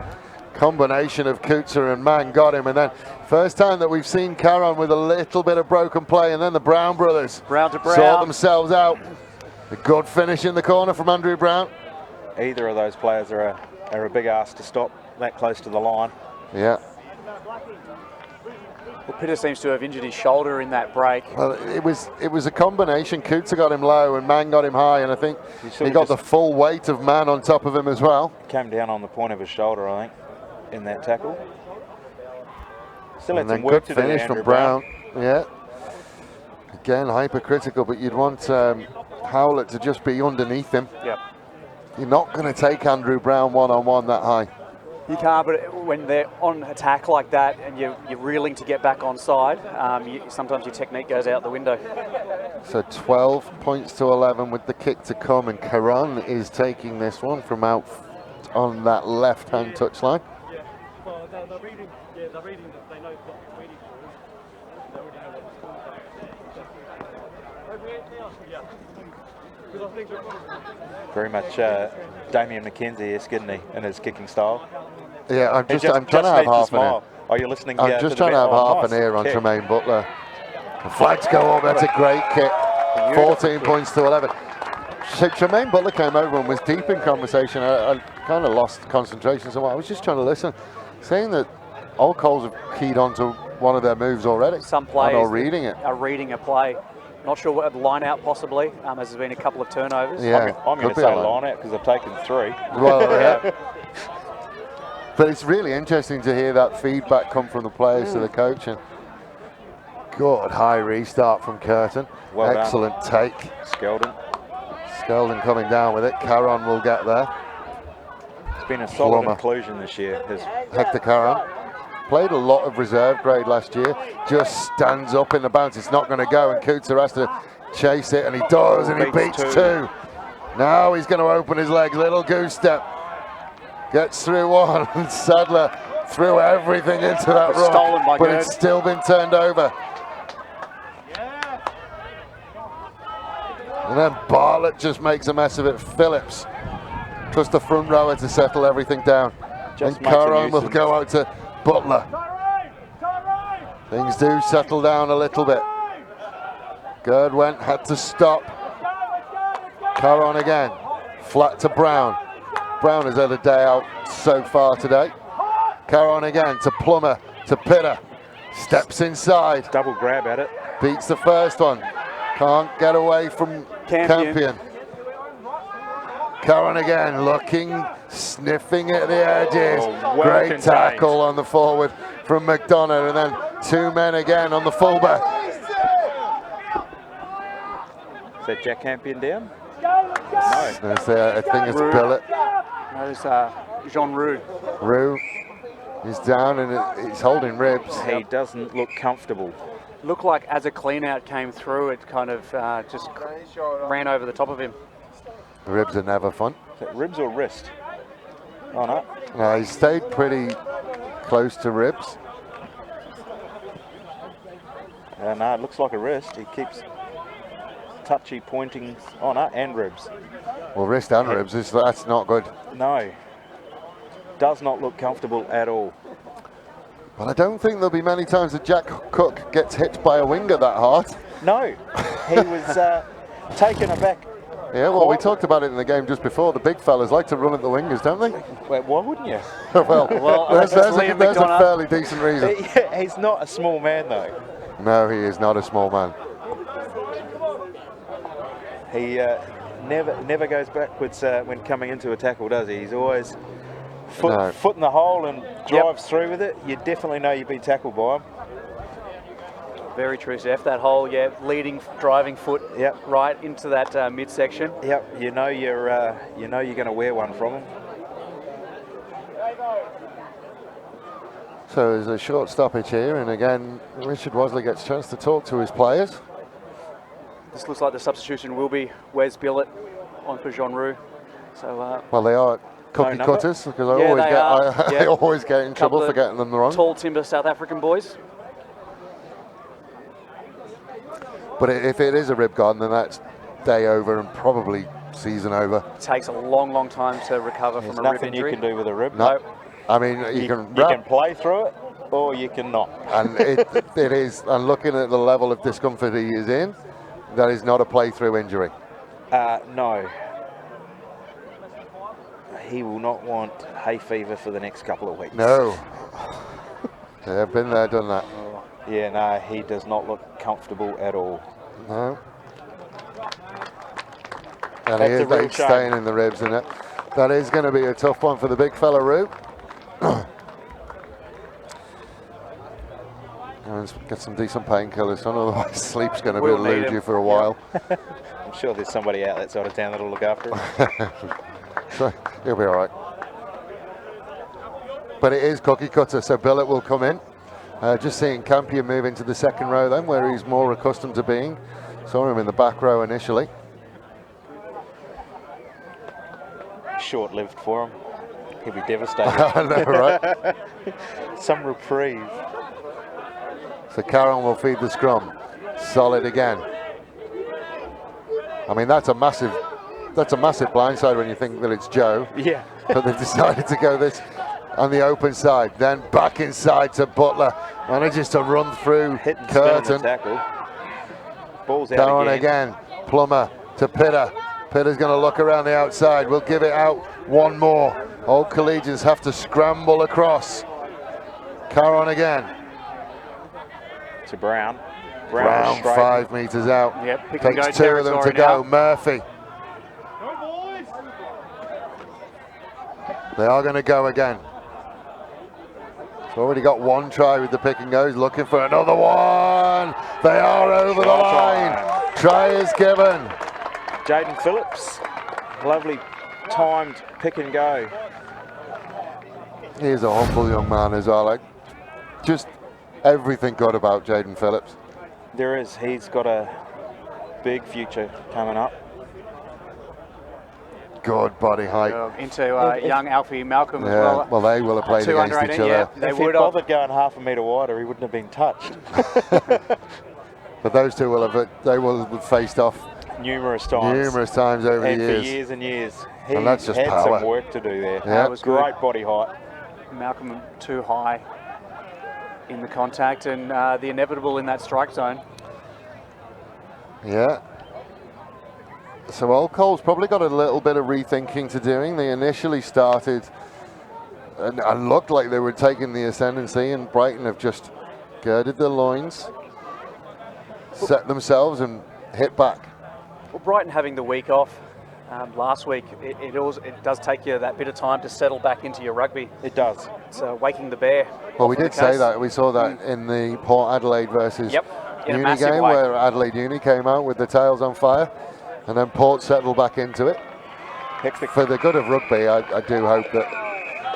Combination of Coutser and man got him, and then first time that we've seen Caron with a little bit of broken play, and then the Brown brothers Brown to Brown. sort themselves out. A good finish in the corner from Andrew Brown. Either of those players are a big ask to stop that close to the line. Yeah. Well, Pitter seems to have injured his shoulder in that break. Well, it was a combination. Coutser got him low and Man got him high, and I think he got the full weight of Man on top of him as well. Came down on the point of his shoulder, I think, in that tackle. Still had And some then work good to do, finish Andrew from Brown. Yeah. Again, hypercritical, but you'd want Howlett to just be underneath him. Yep. You're not going to take Andrew Brown one-on-one that high. You can't, but when they're on attack like that and you're reeling to get back on side, sometimes your technique goes out the window. So 12 points to 11 with the kick to come, and Caron is taking this one from out on that left-hand touchline. Well, they're reading, they're reading, they know what they're reading for. They already know what's going on. Very much Damien McKenzie-esque, isn't he, in his kicking style? Yeah, I'm He trying to have half an ear. smile. Are you listening? I'm just trying to have half an ear on Tremaine Butler. The flags go up. That's a great kick. 14 points to 11. So Tremaine Butler came over and was deep in conversation. I kind of lost concentration somewhat. I was just trying to listen, saying that Old Coles have keyed onto one of their moves already. Some players are reading it. Are reading a play. Not sure what line out possibly, as there's been a couple of turnovers. Yeah, I'm going to say line out because I've taken 3. Well, yeah. But it's really interesting to hear that feedback come from the players to the coach. And good high restart from Curtin. Well Excellent take. Skeldon coming down with it. Caron will get there. It's been a solid inclusion this year. Hector Caron played a lot of reserve grade last year. Just stands up in the bounce. It's not going to go, and Coutser has to chase it, and he does, and he beats 2. Now he's going to open his legs. Little goose step. Gets through 1, and Sadler threw everything into that run. Stolen by but Gerd. It's still been turned over. And then Bartlett just makes a mess of it. Phillips, just the front rower to settle everything down. Just and Caron will go out to Butler. Things do settle down a little bit. Gerd had to stop. Caron again, flat to Brown. Brown has had a day out so far today. Caron again to Plummer, to Pitter. Steps inside. Double grab at it. Beats the first one. Can't get away from Campion. Caron again, looking, sniffing at the edges. Great tackle on the forward from McDonough, and then 2 men again on the fullback. Is that Jack Campion down? No. I think it's Billett. No, it's Jean Roux. Roux is down and he's holding ribs. He doesn't look comfortable. Looked like as a clean out came through, it kind of just ran over the top of him. Ribs are never fun. Is that ribs or wrist? Oh no. No, he stayed pretty close to ribs. No, it looks like a wrist. He keeps touchy pointing. Oh no, and ribs. Well, wrist and ribs, that's not good. No. Does not look comfortable at all. But I don't think there'll be many times that Jack Cook gets hit by a winger that hard. No. He was taken aback. Yeah, well, we talked about it in the game just before. The big fellas like to run at the wingers, don't they? Well, why wouldn't you? well, there's a fairly decent reason. He's not a small man, though. No, he is not a small man. He never goes backwards when coming into a tackle, does he? He's always foot in the hole and drives through with it. You definitely know you've been tackled by him. Very true, Steph. That hole, leading, driving foot, right into that midsection. Yep, you know you're going to wear one from him. So there's a short stoppage here, and again, Richard Wasley gets a chance to talk to his players. This looks like the substitution will be Wes Billett on for Jean Roux. So, well, they are cookie cutters, because I always get in trouble for getting them wrong. Tall timber South African boys. But if it is a rib guard, then that's day over and probably season over. It takes a long time to recover from a rib injury. Nothing you can do with a rib. No. I mean, you can play through it, or you can not. And it is, and looking at the level of discomfort he is in, that is not a play-through injury. No. He will not want hay fever for the next couple of weeks. No. Yeah, been there, done that. Yeah, no, he does not look comfortable at all. No. And he is staying in the ribs, and that is going to be a tough one for the big fella, Roux. Get some decent painkillers, son, otherwise sleep's going to elude you for a while. I'm sure there's somebody out that side of town that'll look after him. So he'll be all right. But it is cookie cutter, so Billett will come in. Just seeing Campion move into the second row then, where he's more accustomed to being. Saw him in the back row initially. Short-lived for him. He'll be devastated. I know, right? Some reprieve. So Caron will feed the scrum. Solid again. I mean, that's a massive blindside when you think that it's Joe. Yeah. But they've decided to go this on the open side, then back inside to Butler. Manages to run through Hit and spin in the Curtin. tackle. Ball's out Down again. Plummer to Pitter. Pitter's going to look around the outside. We'll give it out one more. Old Collegians have to scramble across. Caron again. To Brown. Brown straight. 5 meters out. Yep, pick and Takes go 2 of them to territory go. now. Murphy. They are going to go again. It's already got 1 try with the pick and goes, looking for another one. They are over the line. Try is given. Jaden Phillips. Lovely timed pick and go. He's a humble young man as well. Like, just everything good about Jaden Phillips. There is. He's got a big future coming up. Good body height. Into young Alfie Malcolm as Yeah, well. they will have played Two against under each 18, other. yeah. They If he would have. bothered going half a metre wider, he wouldn't have been touched. But those two will have faced off Numerous times. over And the for years. years and years. He And that's just had power. some work to do there. Yeah. That was good. Great body height. Malcolm too high in the contact and the inevitable in that strike zone. Yeah. So Old Cole's probably got a little bit of rethinking to doing. They initially started and looked like they were taking the ascendancy, and Brighton have just girded their loins, set themselves and hit back. Well, Brighton having the week off last week, it does take you that bit of time to settle back into your rugby. It does. It's waking the bear. Well, we often did the say case. that. We saw that in the Port Adelaide versus Yep, in a Uni massive game, way. where Adelaide Uni came out with the tails on fire, and then Port settled back into it. Hectic. For the good of rugby, I do hope that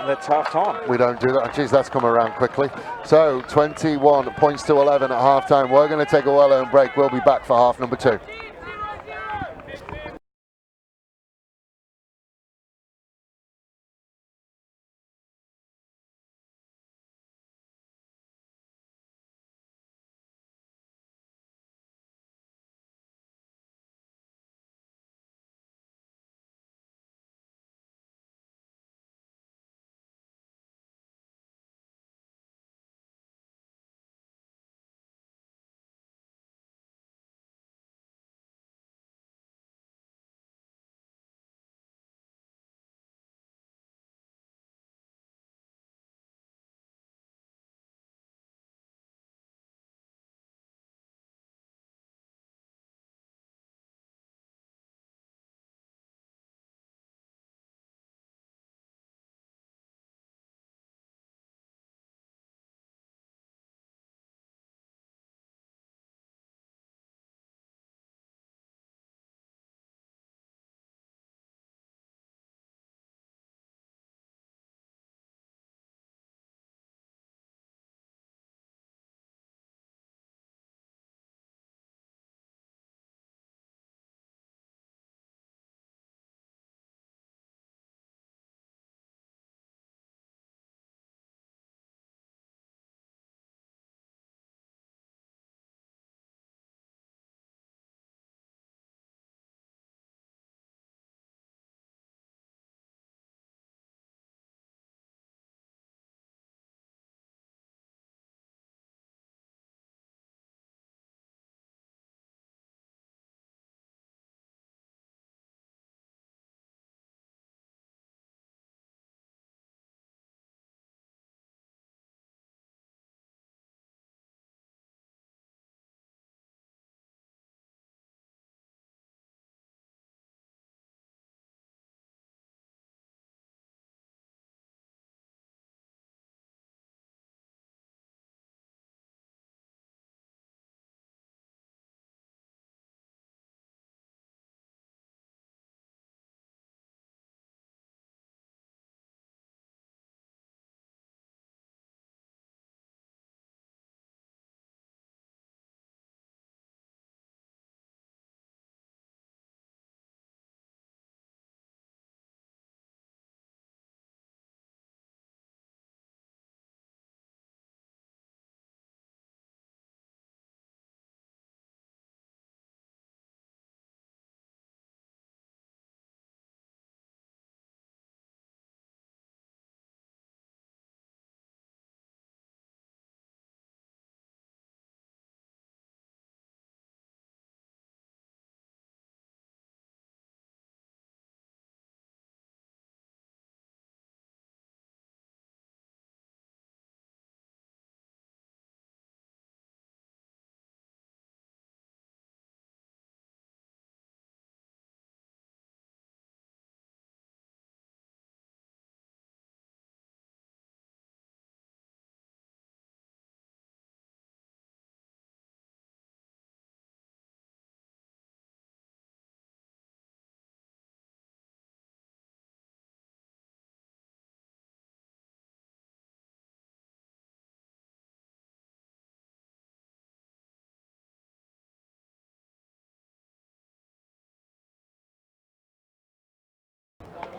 That's half time. we don't do that. Geez, that's come around quickly. So 21 points to 11 at half time. We're going to take a well-earned break. We'll be back for half number 2.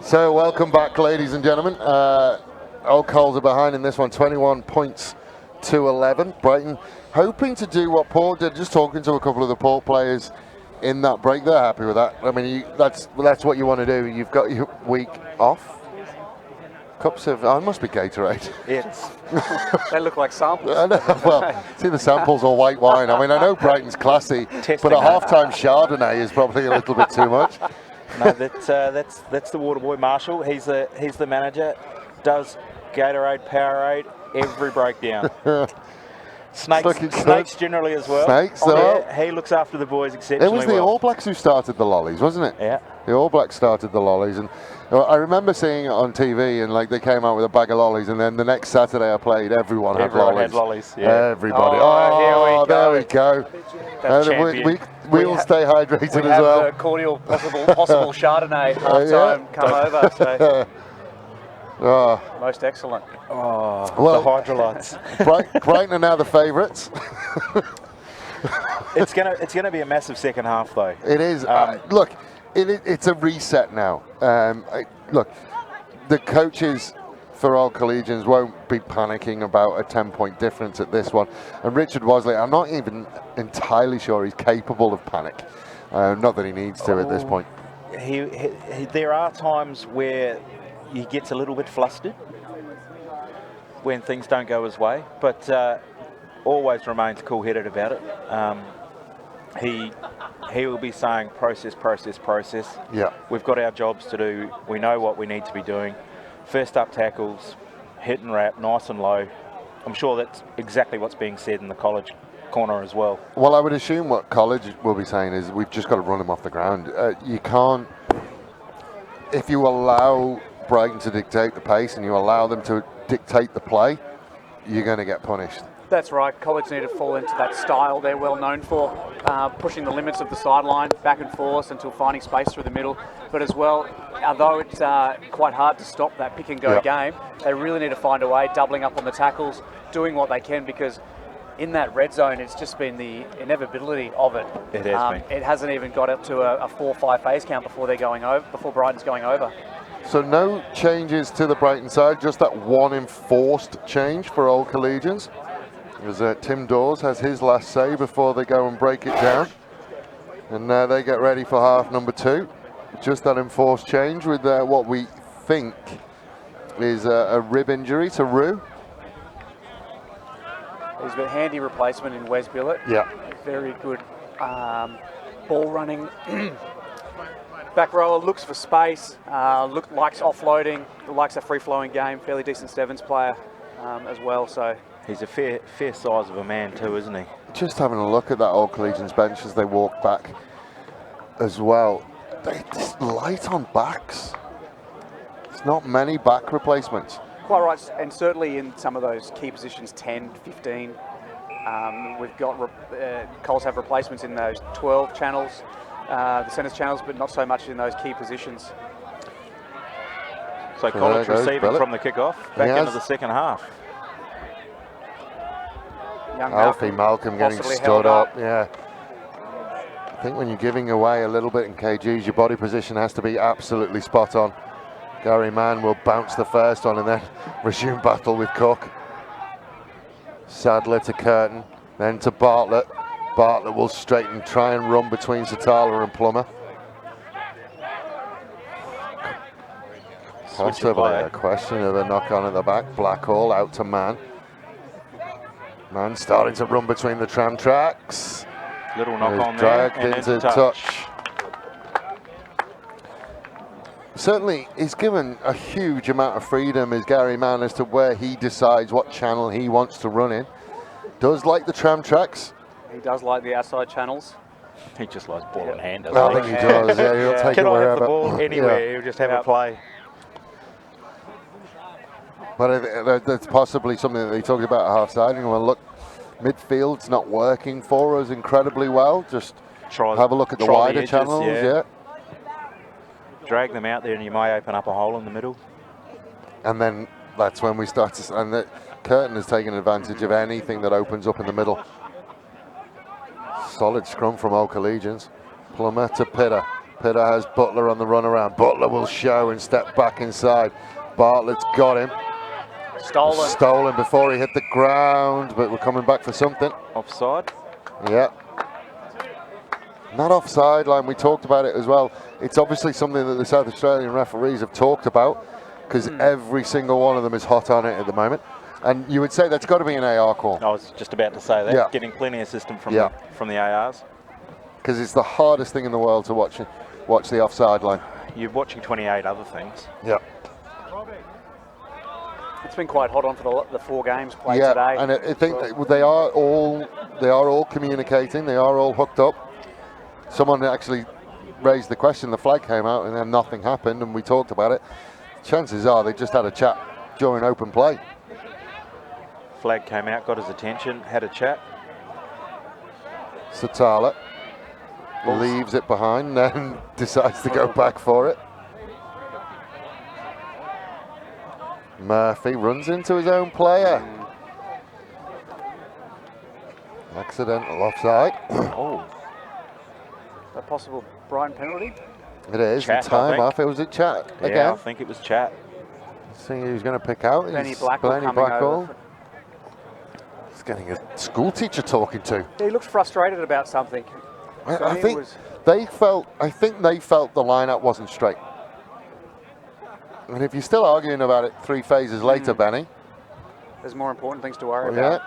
So welcome back, ladies and gentlemen. Old Coles are behind in this one, 21 points to 11. Brighton hoping to do what Port did, just talking to a couple of the Port players in that break. They're happy with that. I mean, that's what you want to do. You've got your week off. Cups of, it must be Gatorade. It's They look like samples. Well, see the samples or white wine. I mean, I know Brighton's classy, but a half-time Chardonnay is probably a little bit too much. no, that's the water boy Marshall. He's the manager. Does Gatorade, Powerade, every breakdown. Snakes generally as well. Snakes, he looks after the boys exceptionally well. It was the All Blacks who started the lollies, wasn't it? Yeah. The All Blacks started the lollies, and I remember seeing it on TV, and like they came out with a bag of lollies, and then the next Saturday I played, everyone had lollies. Yeah. Everybody. Oh, there we go. We will stay hydrated We as have well. the cordial possible Chardonnay half-time come over, so most excellent. Well, Well, the hydrolytes. Brighton are now the favourites. It's gonna be a massive second half though. It is. Look, it's a reset now. Look, the coaches for all Collegians won't be panicking about a 10-point difference at this one. And Richard Wasley, I'm not even entirely sure he's capable of panic. Not that he needs to at this point. There are times where he gets a little bit flustered when things don't go his way, but always remains cool-headed about it. He will be saying process. Yeah. We've got our jobs to do. We know what we need to be doing. First up tackles, hit and wrap, nice and low. I'm sure that's exactly what's being said in the college corner as well. Well, I would assume what college will be saying is we've just got to run him off the ground. You can't, if you allow Brighton to dictate the pace and you allow them to dictate the play, you're going to get punished. That's right. College need to fall into that style they're well known for, pushing the limits of the sideline back and forth until finding space through the middle. But as well, although it's quite hard to stop that pick and go game, they really need to find a way, doubling up on the tackles, doing what they can, because in that red zone, it's just been the inevitability of it. It has been. It hasn't even got up to a 4-5 phase count before Brighton's going over. So no changes to the Brighton side, just that one enforced change for Old Collegians. As Tim Dawes has his last say before they go and break it down. And they get ready for half number 2. Just that enforced change with what we think is a rib injury to Rue. He's a handy replacement in Wes Billett. Yeah. Very good ball running. Back rower, looks for space, likes offloading, likes a free-flowing game, fairly decent sevens player as well. So He's a fair size of a man too, isn't he? Just having a look at that Old Collegians bench as they walk back as well. They're just light on backs. There's not many back replacements. quite right, and certainly in some of those key positions, 10, 15. We've got Coles have replacements in those 12 channels, the centres channels, but not so much in those key positions. So College receiving from the kickoff back into the second half. Young Alfie Malcolm getting stood up. Yeah. I think when you're giving away a little bit in kgs, your body position has to be absolutely spot on. Gary Mann will bounce the first one and then resume battle with Cook. Sadler to Curtin, then to Bartlett. Bartlett will straighten, try and run between Satala and Plummer. Possibly a question of a knock on at the back. Blackhall out to Mann. Mann starting to run between the tram tracks. Little knock on there. Dragged into touch. Certainly, he's given a huge amount of freedom as Gary Mann as to where he decides what channel he wants to run in. Does like the tram tracks. He does like the outside channels. He just likes ball in hand, I think he does, yeah, he'll take it wherever. Can I have the ball anywhere, he'll just have a play. But that's possibly something that they talked about at half-side. Well, look, midfield's not working for us incredibly well. Just have a look at the wider channels, yeah. Drag them out there and you may open up a hole in the middle. And then that's when we start to... And Curtin has taken advantage of anything that opens up in the middle. Solid scrum from Old Collegians. Plummer to Pitter. Pitta has Butler on the run around. Butler will show and step back inside. Bartlett's got him. Stolen before he hit the ground, but we're coming back for something. Offside. Yeah. Not offside line, we talked about it as well. It's obviously something that the South Australian referees have talked about, because every single one of them is hot on it at the moment. And you would say that's got to be an AR call. I was just about to say that. Yeah. Getting plenty of system from Yeah. the ARs. Because it's the hardest thing in the world to watch the offside line. You're watching 28 other things. Yeah. It's been quite hot on for the 4 games played Yeah, today. and I think that they are all communicating. They are all hooked up. Someone actually raised the question. The flag came out, and then nothing happened, and we talked about it. Chances are they just had a chat during open play. Flag came out, got his attention, had a chat. Satala leaves it behind, then decides to go back for it. Murphy runs into his own player. Accidental offside. Oh. A possible Brighton penalty? It is. Chat, and time I think. off. It was a chat Yeah, again. I think it was chat. Seeing who's going to pick out. Benny is Blackall Benny coming Blackall. over. He's getting a school teacher talking to. Yeah, he looks frustrated about something. I think they felt the lineup wasn't straight. And if you're still arguing about it 3 phases later, Benny. There's more important things to worry about.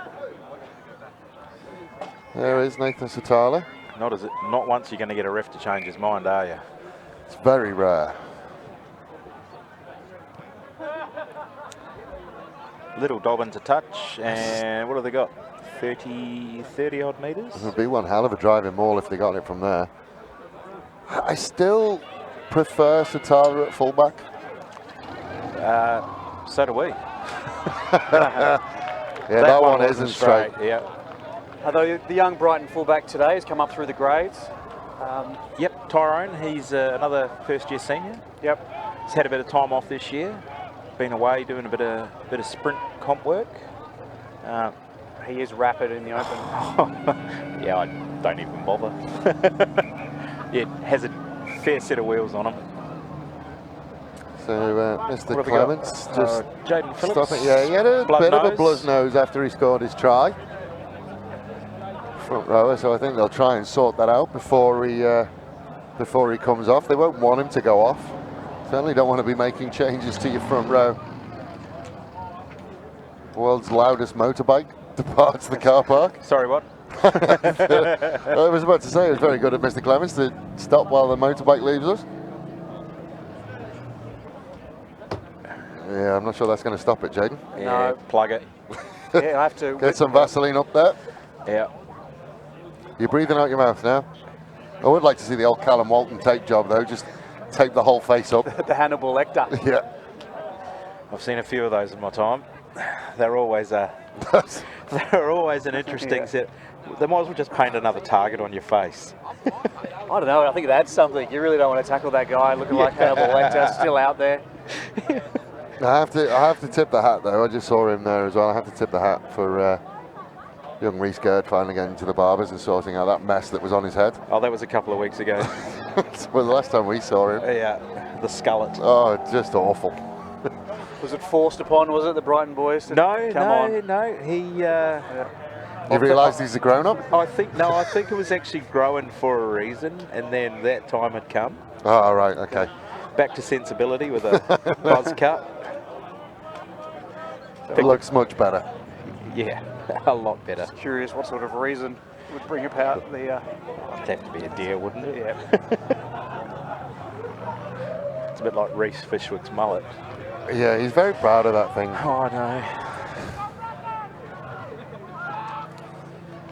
There is Nathan Satala. Not once you're going to get a ref to change his mind, are you? It's very rare. Little Dobbin to touch, and what have they got? 30 odd metres? It would be one hell of a driving maul if they got it from there. I still prefer Satala at fullback. So do we. that one isn't straight. Yeah. Although the young Brighton fullback today has come up through the grades. Yep, Tyrone, he's another first-year senior. Yep. He's had a bit of time off this year. Been away doing a bit of sprint comp work. He is rapid in the open. Yeah, I don't even bother. Yeah, has a fair set of wheels on him. So Mr. Clements just Jaden Phillips. stop it. Yeah, he had a bit of a blood nose after he scored his try. Front rower, so I think they'll try and sort that out before he comes off. They won't want him to go off. Certainly don't want to be making changes to your front row. World's loudest motorbike departs the car park. Sorry, what? I was about to say it was very good of Mr. Clements to stop while the motorbike leaves us. Yeah, I'm not sure that's going to stop it, Jaden. Yeah, No. plug it. Yeah, I have to. Get some Vaseline up there. Yeah. You're breathing out your mouth now. I would like to see the old Callum Walton tape job though, just tape the whole face up. The Hannibal Lecter. Yeah. I've seen a few of those in my time. They're always they're always an interesting set. They might as well just paint another target on your face. I don't know. I think it adds something. You really don't want to tackle that guy looking like Hannibal Lecter, still out there. I have to tip the hat though. I just saw him there as well. I have to tip the hat for young Reece Gerd finally getting to the barbers and sorting out that mess that was on his head. Oh, that was a couple of weeks ago. Well, the last time we saw him. Yeah, the skullet. Oh, just awful. Was it forced upon, was it, the Brighton boys? To No. come on? He. You realised he's a grown-up? I think it was actually growing for a reason, and then that time had come. Oh, right, okay. Back to sensibility with a buzz cut. It looks much better. Yeah, a lot better. Curious what sort of reason would bring about the... It'd have to be a deer, wouldn't it? yeah. It's a bit like Reece Fishwick's mullet. Yeah, he's very proud of that thing. Oh, I know.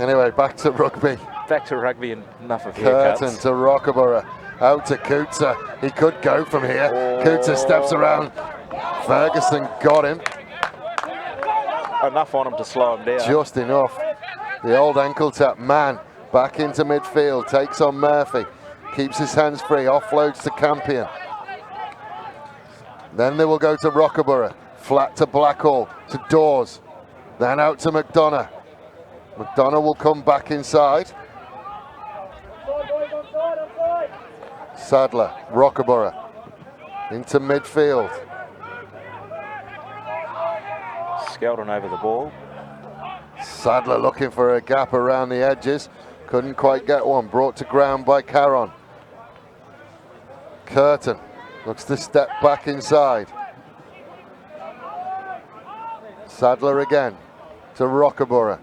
Anyway, back to rugby. Back to rugby and enough of Curtin haircuts. to Rockaborough. Out to Coutser. He could go from here. Oh. Coutser steps around. Ferguson got him. Enough on him to slow him down. Just enough. The old ankle tap. Man back into midfield. Takes on Murphy. Keeps his hands free. Offloads to Campion. Then they will go to Rockaborough. Flat to Blackall. To Dawes. Then out to McDonough. McDonough will come back inside. Sadler, Rockaborough into midfield. Skeldon over the ball. Sadler looking for a gap around the edges. Couldn't quite get one. Brought to ground by Caron. Curtin looks to step back inside. Sadler again to Rockaborough.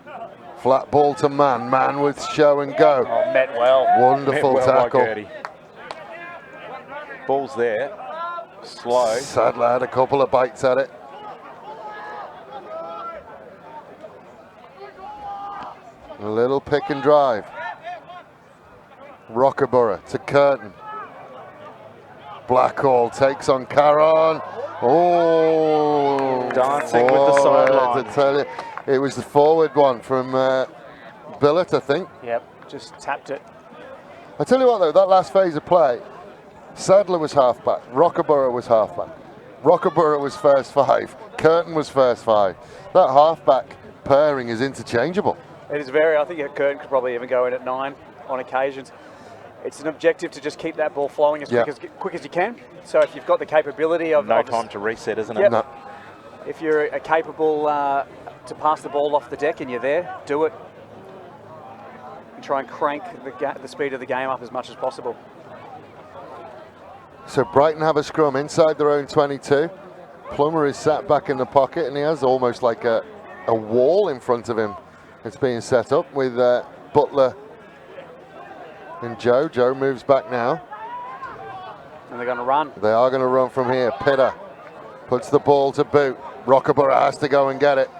Flat ball to Man. Man with show and go. Oh, met well. Wonderful Met well by tackle. Gertie. Ball's there. Slow. Sadler had a couple of bites at it. A little pick and drive. Rockaborough to Curtin. Blackhall takes on Caron. Oh, Dancing with the sideline. To tell you, it was the forward one from Billett, I think. Yep, just tapped it. I tell you what though, that last phase of play, Sadler was halfback, Rockaborough was halfback. Rockaborough was first five, Curtin was first five. That halfback pairing is interchangeable. It is very, I think Curtin could probably even go in at 9 on occasions. It's an objective to just keep that ball flowing as quick as you can. So if you've got the capability of... No time to reset, isn't it? Yep. No. If you're capable to pass the ball off the deck and you're there, do it. And try and crank the speed of the game up as much as possible. So Brighton have a scrum inside their own 22. Plummer is sat back in the pocket and he has almost like a wall in front of him. It's being set up with Butler and Joe. Joe moves back now. And they're going to run. They are going to run from here. Pitter puts the ball to boot. Rockaborough has to go and get it.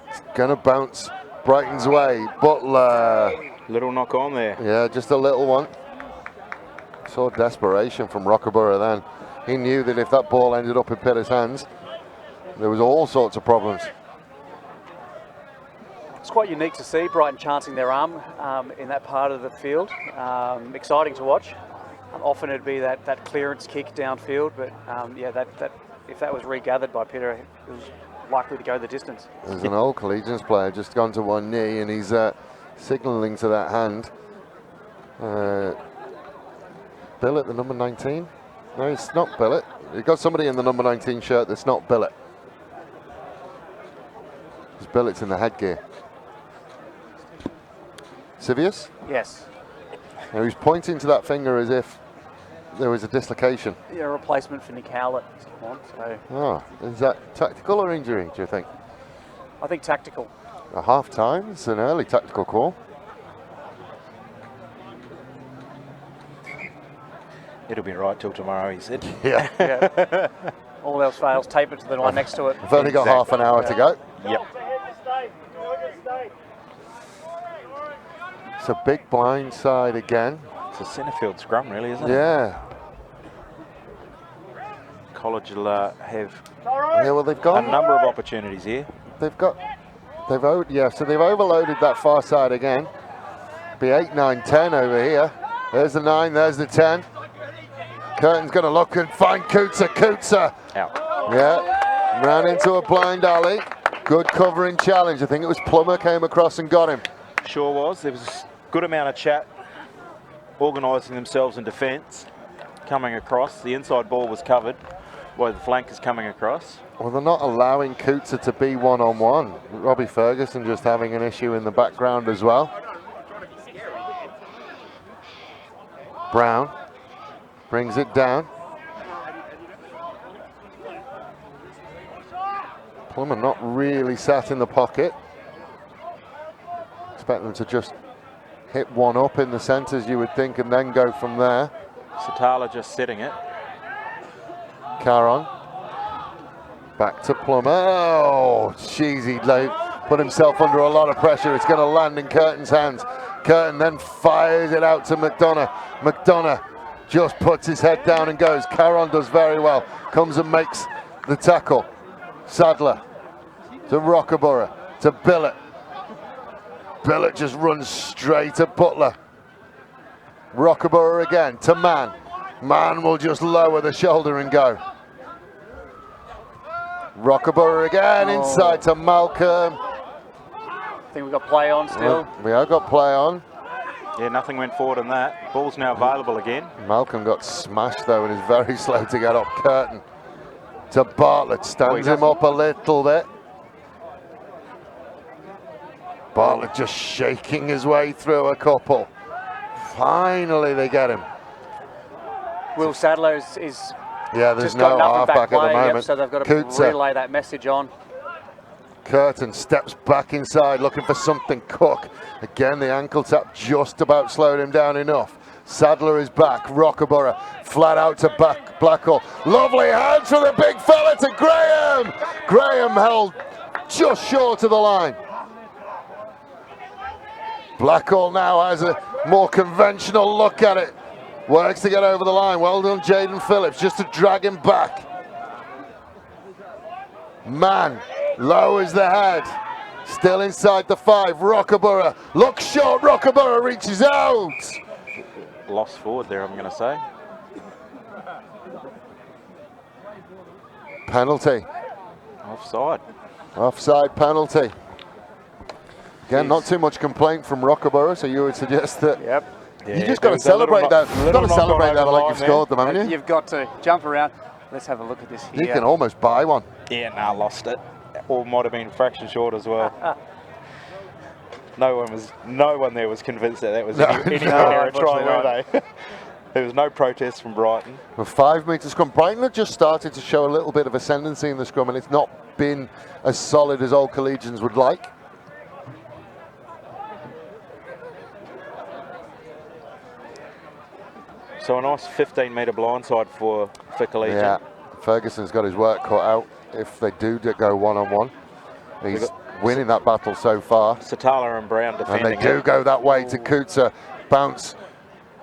It's going to bounce Brighton's way. Butler. Little knock on there. Yeah, just a little one. Saw desperation from Rockaborough then. He knew that if that ball ended up in Pitter's hands, there was all sorts of problems. It's quite unique to see Brighton chancing their arm in that part of the field. Exciting to watch. Often it'd be that clearance kick downfield, but yeah, that if that was regathered by Pitter, it was likely to go the distance. There's an old Collegians player just gone to one knee and he's signalling to that hand. Billett, the number 19? No, it's not Billett. You've got somebody in the number 19 shirt that's not Billett. Because Billett's in the headgear. Sivius? Yes. Now he's pointing to that finger as if there was a dislocation. Yeah, a replacement for Nick Howlett. So Oh, is that tactical or injury, do you think? I think tactical. A half time, it's an early tactical call. It'll be right till tomorrow, he said. Yeah. Yeah. All else fails, tape it to the one next to it. We've only got half an hour to go. Yep. It's a big blind side again. It's a centre field scrum, really, isn't it? Yeah. College will have Yeah, well, they've a gone. number of opportunities here. They've overloaded that far side again. Be 8, 9, 10 over here. There's the 9, there's the 10. Curtin's going to look and find Kuta. Out. Yeah, ran into a blind alley. Good covering challenge. I think it was Plummer came across and got him. Sure was. There was a good amount of chat, organising themselves in defence, coming across. The inside ball was covered while the flankers coming across. Well, they're not allowing Kuta to be one-on-one. Robbie Ferguson just having an issue in the background as well. Brown brings it down. Plummer not really sat in the pocket. Expect them to just hit one up in the centres, you would think, and then go from there. Satala just setting it. Caron. Back to Plummer. Oh, jeez, he put himself under a lot of pressure. It's going to land in Curtin's hands. Curtin then fires it out to McDonough. McDonough just puts his head down and goes. Caron does very well. Comes and makes the tackle. Sadler to Rockaborough to Billett. Billett just runs straight at Butler. Rockaborough again to Man. Man will just lower the shoulder and go. Rockaborough again inside to Malcolm. I think we've got play on still. We have got play on. Yeah, nothing went forward in that. Ball's now available again. Malcolm got smashed though and is very slow to get up. Curtin to Bartlett, stands him up a little bit. Bartlett just shaking his way through a couple. Finally they get him. Will Sadler is Yeah, there's just got no nothing halfback back at the play, moment. yep, so they've got to Coutser. relay that message on. Curtin steps back inside looking for something. Cook. Again, the ankle tap just about slowed him down enough. Sadler is back. Rockaborough flat out to Blackall. Lovely hands for the big fella to Graham. Graham held just short of the line. Blackall now has a more conventional look at it. Works to get over the line. Well done, Jaden Phillips, just to drag him back. Man lowers the head. Still inside the 5. Rockaborough looks short. Rockaborough reaches out. Lost forward there, I'm going to say. Penalty. Offside. Offside penalty. Again, not too much complaint from Rockaborough, so you would suggest that. Yep. You Yeah, just got to celebrate that. You've got to celebrate that like you've scored them, haven't you? You've got to jump around. Let's have a look at this here. You can almost buy one. Yeah, nah, lost it. Or might have been a fraction short as well. No one there was convinced that was any kind of try, were they? There was no protest from Brighton. With 5 metres scrum, Brighton have just started to show a little bit of ascendancy in the scrum, and it's not been as solid as old Collegians would like. So a nice 15-metre blindside for Collegian. Yeah, Ferguson's got his work cut out if they do go one-on-one. He's winning that battle so far. Satala and Brown defending. And they do go that way to Coutser. Bounce.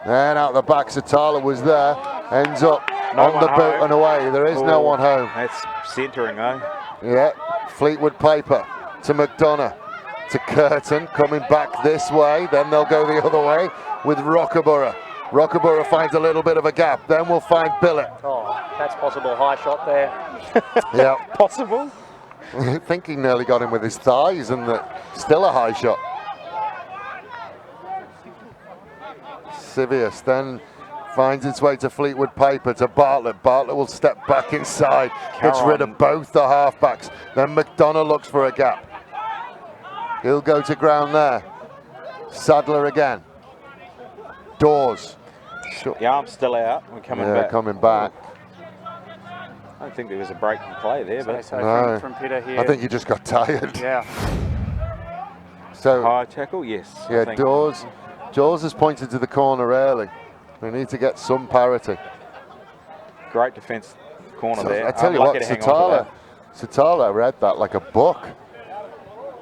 Then out the back, Satala was there. Ends up on the boot and away. There is no one home. That's centering though. Yeah, Fleetwood Piper to McDonough. To Curtin, coming back this way. Then they'll go the other way with Rockaborough. Rockaborough finds a little bit of a gap. Then we'll find Billett. Oh, that's possible. High shot there. Yeah. Possible. I think he nearly got him with his thighs, and still a high shot. Sivius then finds its way to Fleetwood Piper, to Bartlett. Bartlett will step back inside, gets rid of both the halfbacks. Then McDonough looks for a gap. He'll go to ground there. Sadler again. Dawes. The arm's still out. We're coming back. Yeah, coming back. I don't think there was a break in play there, but So No. from Peter here. I think you just got tired. Yeah. So high tackle, yes. I yeah, think. Dawes has pointed to the corner early. We need to get some parity. Great defence corner So, there. I tell you what, Unlucky to hang on to Satala read that like a book.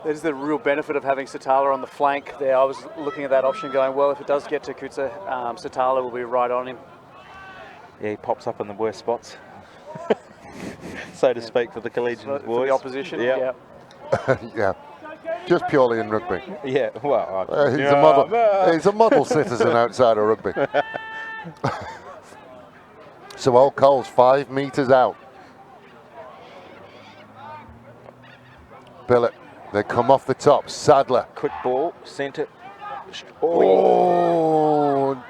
There's the real benefit of having Satala on the flank there. I was looking at that option going, well, if it does get to Coutser, Satala will be right on him. Yeah, he pops up in the worst spots, so to speak, for the Collegians For boys. the opposition, Yeah. yeah. Yeah, just purely in rugby. Yeah, well, He's a model citizen outside of rugby. So Old Cole's 5 metres out. Billett, they come off the top. Sadler. quick ball, sent it. Oh,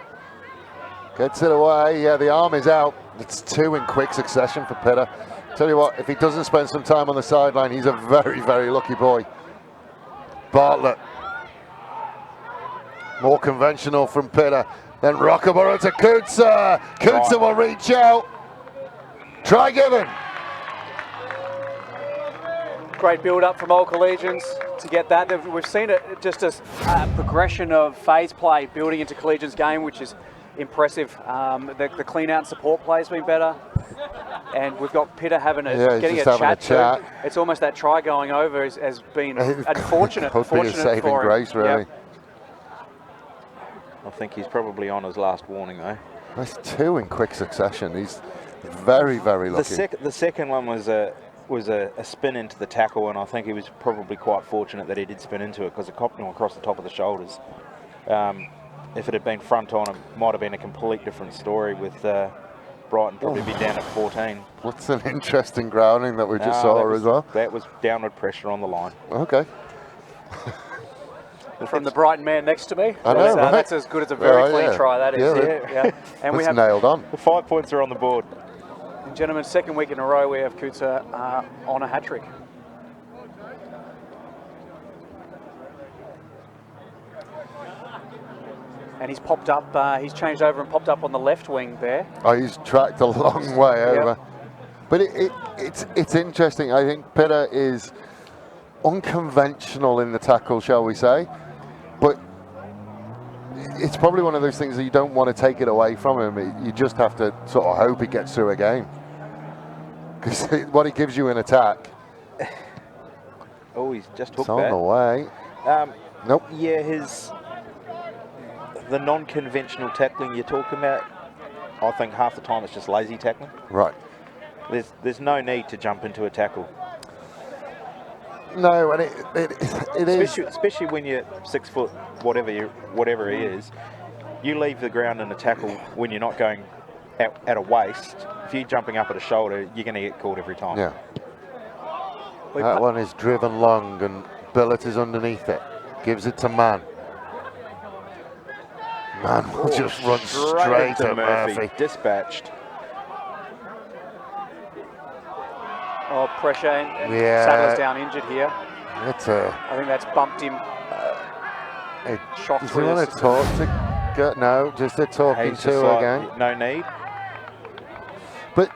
gets it away. Yeah, the arm is out. It's 2 in quick succession for Pitter. Tell you what, if he doesn't spend some time on the sideline, he's a very, very lucky boy. Bartlett. More conventional from Pitter. Then Rockaborough to Coutser. Coutser will reach out. Try given. Great build-up from Old Collegians to get that. We've seen it just as a progression of phase play building into Collegians' game, which is impressive. The clean-out and support play has been better. And we've got Pitter getting a chat too. It's almost that try going over has been unfortunate. Could be a saving grace, really. Yep. I think he's probably on his last warning though. That's 2 in quick succession. He's very, very lucky. The second one was a spin into the tackle, and I think he was probably quite fortunate that he did spin into it because it copped him across the top of the shoulders. If it had been front on, it might have been a complete different story with Brighton probably be down at 14. What's an interesting grounding that we just saw as well? That was downward pressure on the line. Okay. from the Brighton man next to me. I know, right? That's as good as a very clean try, that is. Yeah, And we that's have, nailed on. The 5 points are on the board. gentlemen, second week in a row we have Kuta on a hat-trick. And he's popped up, he's changed over and popped up on the left wing there. Oh, he's tracked a long way over. But it's interesting. I think Pitta is unconventional in the tackle, shall we say. But it's probably one of those things that you don't want to take it away from him. You just have to sort of hope he gets through a game. Because what he gives you in attack. Oh, he's just hooked It's on the way. Nope. Yeah, the non-conventional tackling you're talking about, I think half the time it's just lazy tackling. Right. There's no need to jump into a tackle. No, and it is. Especially when you're 6 foot, whatever he is, you leave the ground in a tackle when you're not going at a waist. If you're jumping up at a shoulder, you're going to get caught every time. Yeah. That one is driven long and Billett is underneath it. Gives it to Mann. Mann will just run straight at Murphy. Dispatched. Oh, pressure, and Yeah. Sadler's down injured here. I think that's bumped him. Shot does he through want the to talk to? No, just a talking He's just to like, again. No need. But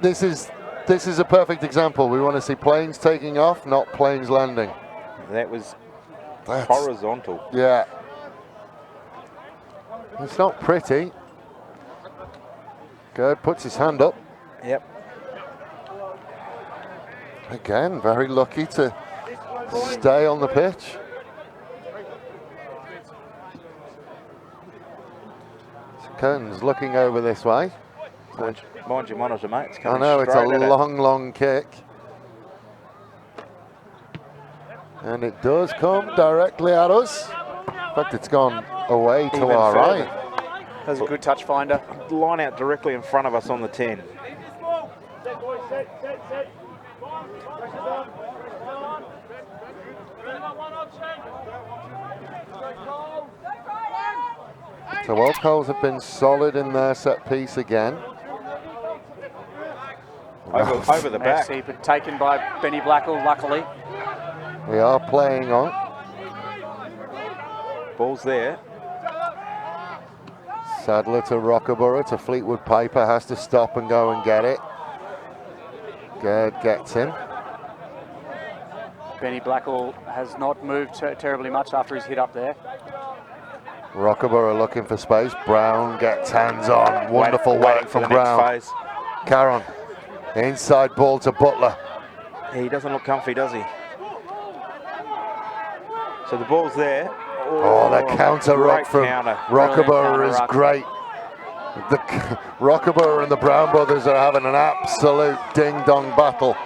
this is a perfect example. We want to see planes taking off, not planes landing. That was horizontal. Yeah. It's not pretty. Good, puts his hand up. Yep. Again, very lucky to stay on the pitch. Curtin's looking over this way. Mind you, one of the mates I coming know, it's a straight at it. long kick. And it does come directly at us. In fact, it's gone away to Even our further. right. That's a good touch finder. Line out directly in front of us on the 10. So Wild Coals have been solid in their set piece again. Over the back. Messi, but taken by Benny Blackall, luckily. We are playing on. Ball's there. Sadler to Rockaborough to Fleetwood Piper, has to stop and go and get it. Gerd gets him. Benny Blackall has not moved terribly much after his hit up there. Rockaborough looking for space. Brown gets hands on. Wonderful work from Brown. Caron. Inside ball to Butler. He doesn't look comfy, does he? So the ball's there. Oh, the counter ruck from Rockaborough is great. The Rockaborough and the Brown brothers are having an absolute ding-dong battle.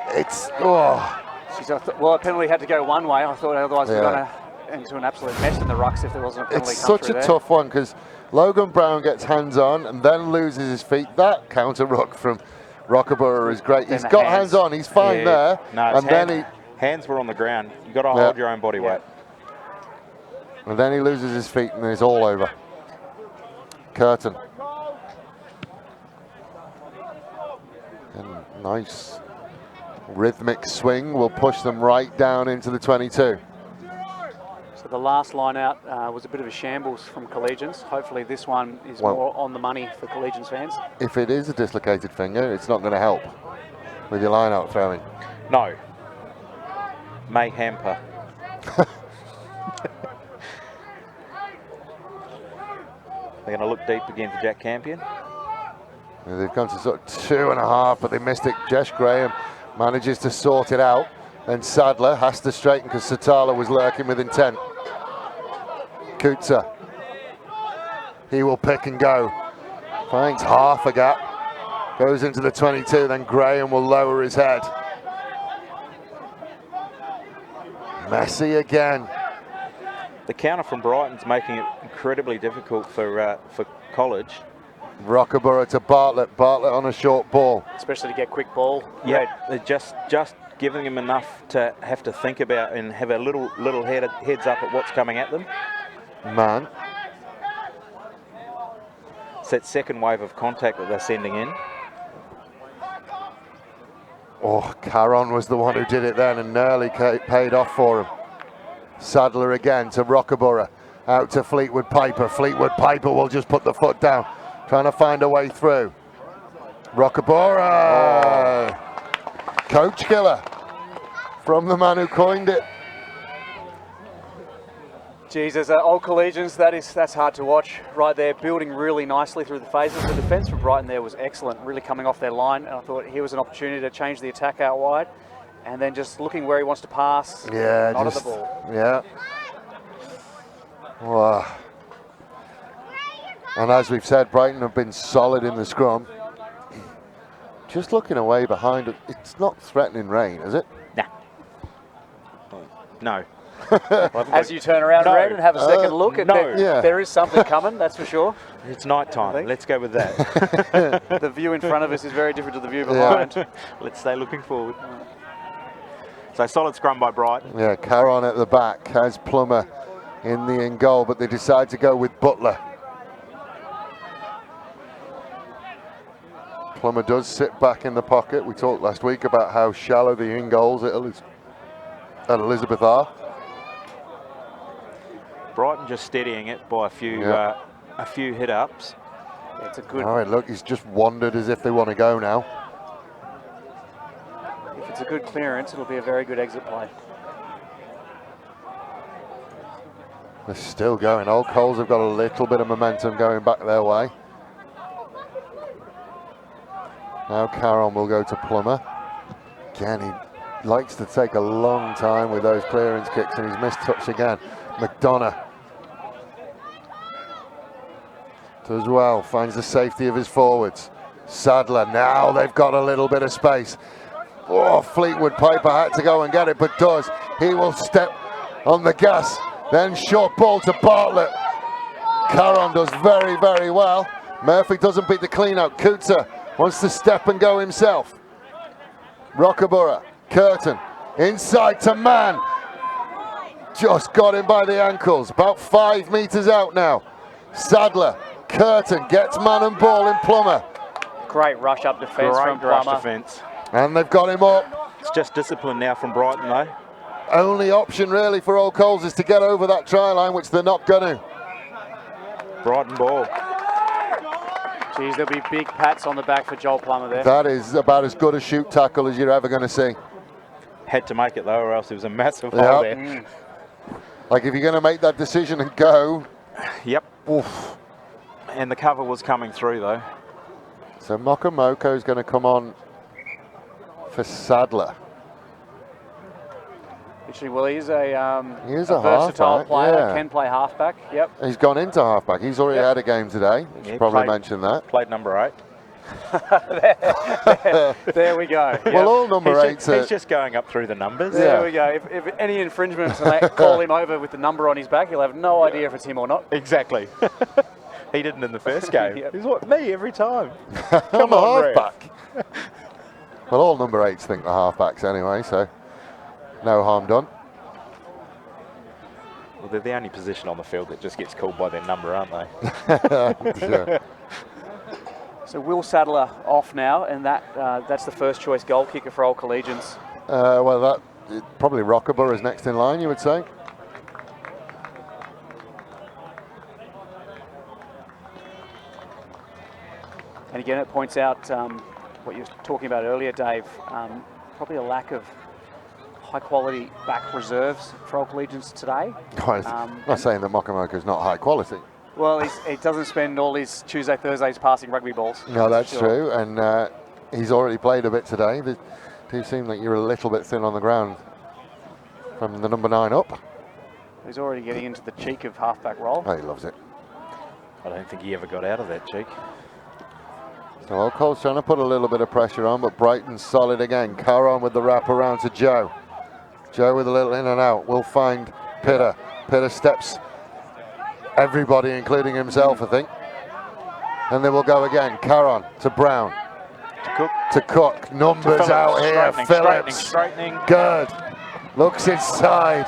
It's, well, a penalty had to go one way. I thought otherwise we're going to into an absolute mess in the rucks if there wasn't a penalty. It's such a tough one because Logan Brown gets hands on and then loses his feet. That counter ruck from Rockaborough is great. He's got hands on, he's fine there. No, and then hands were on the ground. You've got to hold your own body weight. And then he loses his feet and it's all over. Curtin. And nice rhythmic swing will push them right down into the 22. So the last line out was a bit of a shambles from Collegians. Hopefully this one is more on the money for Collegians fans. If it is a dislocated finger, it's not going to help with your line out throwing. No. May hamper. They're going to look deep again for Jack Campion. They've gone to sort of 2.5, but they missed it. Jesh Graham manages to sort it out. Then Sadler has to straighten because Satala was lurking with intent. Kutza. He will pick and go. Finds half a gap. Goes into the 22, then Graham will lower his head. Messi again. The counter from Brighton's making it incredibly difficult for College. Rockaborough to Bartlett. Bartlett on a short ball. Especially to get quick ball. Yeah, they're just giving them enough to have to think about and have a little heads up at what's coming at them. Man. It's that second wave of contact that they're sending in. Oh, Caron was the one who did it then and nearly paid off for him. Sadler again to Rockaborough. Out to Fleetwood Piper. Fleetwood Piper will just put the foot down, trying to find a way through. Rockaborough. Oh. Coach killer from the man who coined it. Jesus, old Collegians, that's hard to watch right there, building really nicely through the phases. The defence for Brighton there was excellent, really coming off their line, and I thought here was an opportunity to change the attack out wide, and then just looking where he wants to pass, Yeah, not at the ball. Yeah. Wow. And as we've said, Brighton have been solid in the scrum. Just looking away behind it, it's not threatening rain, is it? Nah. No. As you turn around, Red, and have a second look, there is something coming, that's for sure. It's night time. Let's go with that. The view in front of us is very different to the view behind. Yeah. Let's stay looking forward. So solid scrum by Brighton. Yeah, Caron at the back has Plummer in the in goal, but they decide to go with Butler. Plummer does sit back in the pocket. We talked last week about how shallow the in goals at Elizabeth are. Brighton just steadying it by a few hit ups. Yeah, it's a good. All right, look, he's just wandered as if they want to go now. If it's a good clearance, it'll be a very good exit play. They're still going. Old Coles have got a little bit of momentum going back their way. Now Caron will go to Plummer. Again, he likes to take a long time with those clearance kicks, and he's missed touch again. McDonough does well, finds the safety of his forwards. Sadler, now they've got a little bit of space. Oh, Fleetwood Piper had to go and get it, but does. He will step on the gas. Then short ball to Bartlett. Caron does very, very well. Murphy doesn't beat the clean out. Coutser wants to step and go himself. Rockaborough, Curtin, inside to Mann. Just got him by the ankles. About 5 meters out now. Sadler, Curtin gets man and ball in Plummer. Great rush up defence from Great rush Plummer. defence. And they've got him up. It's just discipline now from Brighton though. Only option really for Old Coles is to get over that try line, which they're not going to. Brighton ball. Geez, there'll be big pats on the back for Joel Plummer there. That is about as good a shoot tackle as you're ever going to see. Had to make it though, or else it was a massive hole there. Mm. Like if you're going to make that decision and go. Yep. Oof. And the cover was coming through though. So Mokomoko is going to come on for Sadler. Actually, well, he's a halfback, versatile player, yeah. can play halfback. Yep. He's gone into halfback. He's already had a game today. Should probably mention that. Played number 8. There we go. Yep. Well, all number 8s He's just going up through the numbers. There we go. If any infringements and they call him over with the number on his back, he'll have no idea if it's him or not. Exactly. He didn't in the first game. Yep. He's what, me every time. Come on, halfback. Well, all number 8s think the halfbacks anyway, so no harm done. Well, they're the only position on the field that just gets called by their number, aren't they? Sure. So Will Sadler off now, and that's the first choice goal kicker for Old Collegians. Well, probably Rockaborough is next in line, you would say. And again, it points out what you were talking about earlier, Dave, probably a lack of high-quality back reserves for Old Collegians today. I'm not saying that Mokomoko is not high quality. Well, he doesn't spend all his Tuesday, Thursdays passing rugby balls. No, that's true, and he's already played a bit today. They do seem like you're a little bit thin on the ground from the number 9 up. He's already getting into the cheek of halfback role. Oh, he loves it. I don't think he ever got out of that cheek. So Old Cole's trying to put a little bit of pressure on, but Brighton's solid again. Caron with the wrap around to Joe. Joe with a little in and out. Will find Pitter. Pitter steps everybody, including himself, I think. And they will go again. Caron to Brown. to Cook. Numbers Phillips, out here. Phillips. Straightening. Good. Looks inside.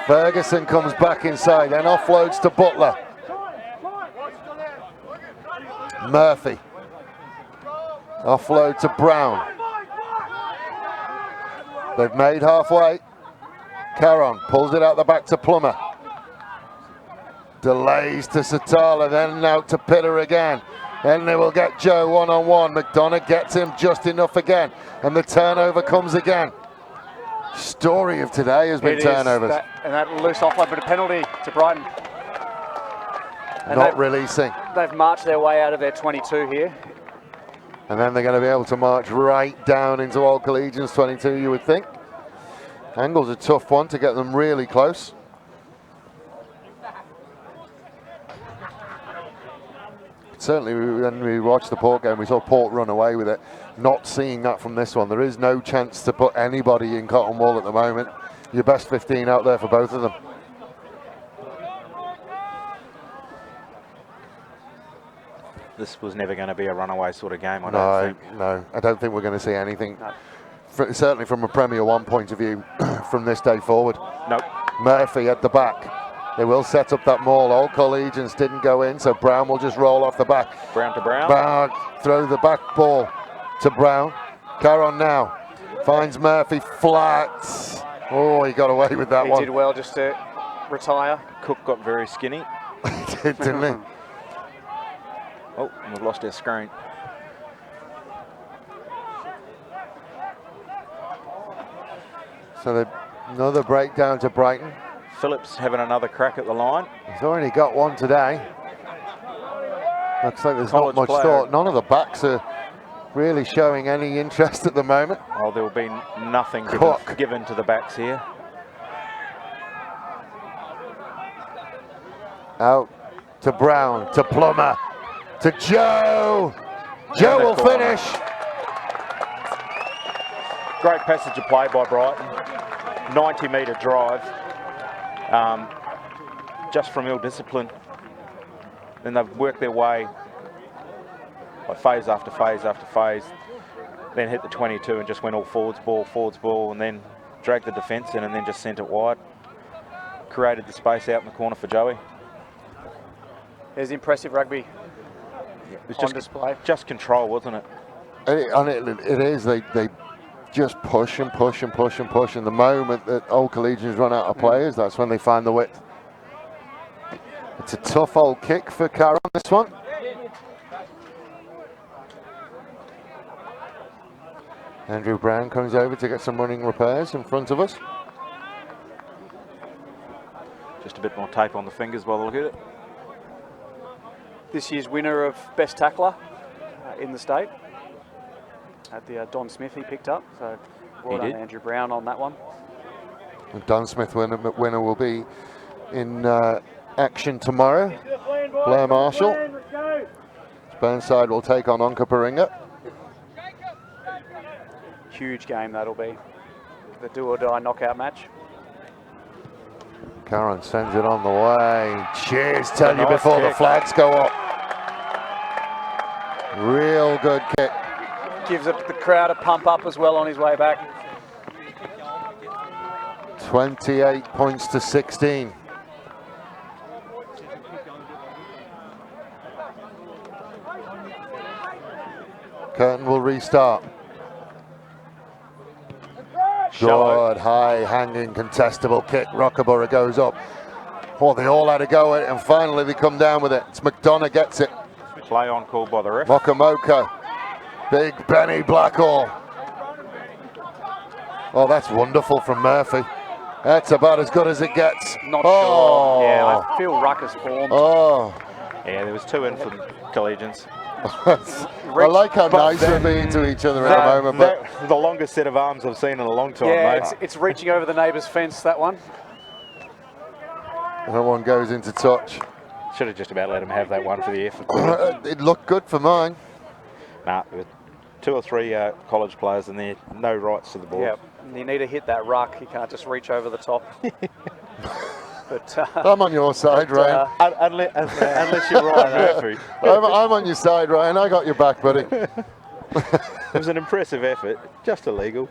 Ferguson comes back inside, then offloads to Butler. Murphy. Offload to Brown. They've made halfway. Caron pulls it out the back to Plummer. Delays to Satala, then out to Pitter again. Then they will get Joe one-on-one. McDonough gets him just enough again. And the turnover comes again. Story of today has been turnovers. And that loose offload, but a penalty to Brighton. And Not releasing. They've marched their way out of their 22 here. And then they're going to be able to march right down into Old Collegians 22, you would think. Angle's a tough one to get them really close. Certainly, when we watched the Port game, we saw Port run away with it. Not seeing that from this one. There is no chance to put anybody in Cotton Wall at the moment. Your best 15 out there for both of them. This was never going to be a runaway sort of game, I don't think. No, I don't think we're going to see anything. No. Certainly from a Premier 1 point of view from this day forward. Nope. Murphy at the back. They will set up that maul. Old Collegians didn't go in, so Brown will just roll off the back. Brown to Brown. Brown throw the back ball to Brown. Caron now finds Murphy flat. Oh, he got away with that one. He did well just to retire. Cook got very skinny. He did, didn't he? Oh, and we've lost our screen. So another breakdown to Brighton. Phillips having another crack at the line. He's already got one today. Looks like there's College not much player. thought. None of the backs are really showing any interest at the moment. Oh, there will be nothing given to the backs here. Out to Brown, to Plummer, to Joe. Joe will finish. Great passage of play by Brighton. 90-metre drive. Just from ill discipline. Then they've worked their way like phase after phase after phase. Then hit the 22 and just went all forwards ball, and then dragged the defence in and then just sent it wide. Created the space out in the corner for Joey. There's impressive rugby It was on display. Just control, wasn't it? It is. They just push and push and push and push. And the moment that Old Collegians run out of players, that's when they find the width. It's a tough old kick for Caron, this one. Andrew Brown comes over to get some running repairs in front of us. Just a bit more tape on the fingers while I look at it. This year's winner of Best Tackler in the state. At the Don Smith he picked up. So well done Andrew Brown on that one. And Don Smith winner will be in action tomorrow. Blair Marshall. Burnside will take on Onka Paringa. Huge game that'll be. The do or die knockout match. Caron sends it on the way. Cheers, tell you Nice before the kick. flags go up. Real good kick. Gives the crowd a pump up as well on his way back. 28 points to 16. Curtin will restart. Shallow. Good, high, hanging, contestable kick. Rockaborough goes up. Oh, they all had a go at it, and finally they come down with it. It's McDonough gets it. Play on call by the ref. Mokamoko. Big Benny Blackall. Oh, that's wonderful from Murphy. That's about as good as it gets. Not sure. Yeah, I feel Ruckus formed. Oh. Yeah, there was two in from Collegians. I like how nice we're being to each other at the moment. But The longest set of arms I've seen in a long time, Yeah, mate. it's reaching over the neighbour's fence, that one. that one goes into touch. Should have just about let him have that one for the effort. It looked good for mine. Nah, there were two or three college players in there, no rights to the ball. Yeah, you need to hit that ruck. You can't just reach over the top. But I'm on your side, Ryan. Unless you're Ryan Murphy. I'm on your side, Ryan. I got your back, buddy. It was an impressive effort, just illegal.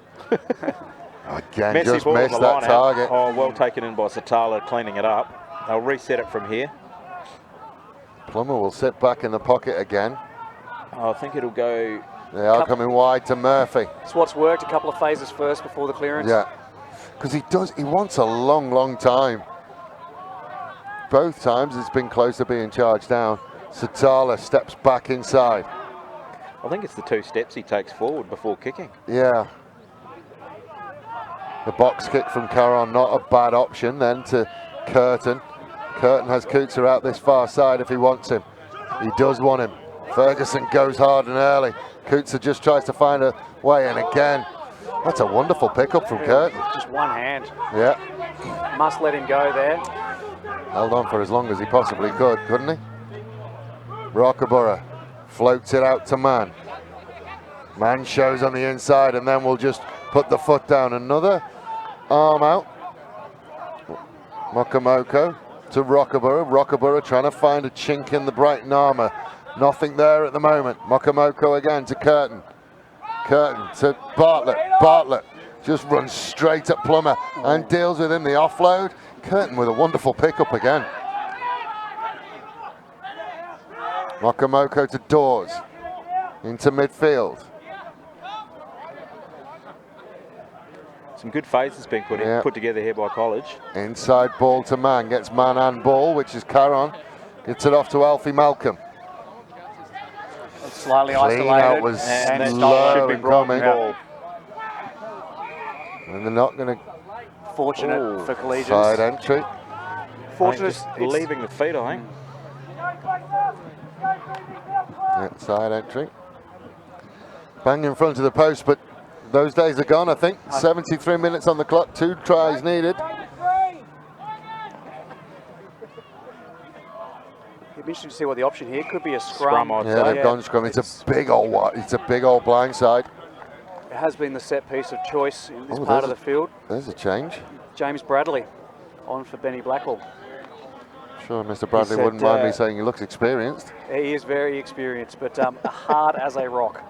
Again, Messy just ball on missed the that line out. target. Oh, well taken in by Satala, cleaning it up. They'll reset it from here. Plummer will sit back in the pocket again. I think it'll go. They are coming wide to Murphy. It's what's worked, a couple of phases first before the clearance. Yeah, because he wants a long time. Both times it's been close to being charged down. Satala steps back inside. I think it's the 2 steps he takes forward before kicking. Yeah. The box kick from Caron, not a bad option then to Curtin. Curtin has Coutser out this far side if he wants him. He does want him. Ferguson goes hard and early. Coutser just tries to find a way, and again, that's a wonderful pickup from Curtin. Just one hand. Yeah. Must let him go there. Held on for as long as he possibly could, couldn't he? Rockaborough floats it out to Mann. Mann shows on the inside, and then we'll just put the foot down. Another arm out. Mokomoko to Rockaborough. Rockaborough trying to find a chink in the Brighton armour. Nothing there at the moment. Mokomoko again to Curtin. Curtin to Bartlett. Bartlett just runs straight at Plummer and deals with him the offload. Curtin with a wonderful pickup again. Mokomoko to Dawes. Into midfield. Some good phases being put together here by College. Inside ball to Mann. Gets Mann and ball, which is Caron. Gets it off to Alfie Malcolm. Slightly Clean isolated. out was and slow in coming. ball. And they're not going to Fortunate for Collegians. side entry. Fortunate. Just leaving the feet, I think. Yeah, side entry. Bang in front of the post, but those days are gone, I think. 73 minutes on the clock, 2 tries needed. It'd be interesting to see what the option here could be. A scrum. I'd Yeah, say. they've gone scrum. It's a big old blind side. It has been the set piece of choice in this Oh, part of there's the field. There's a change. James Bradley on for Benny Blackwell. Sure, Mr. Bradley said, wouldn't mind me saying he looks experienced. He is very experienced, but hard as a rock.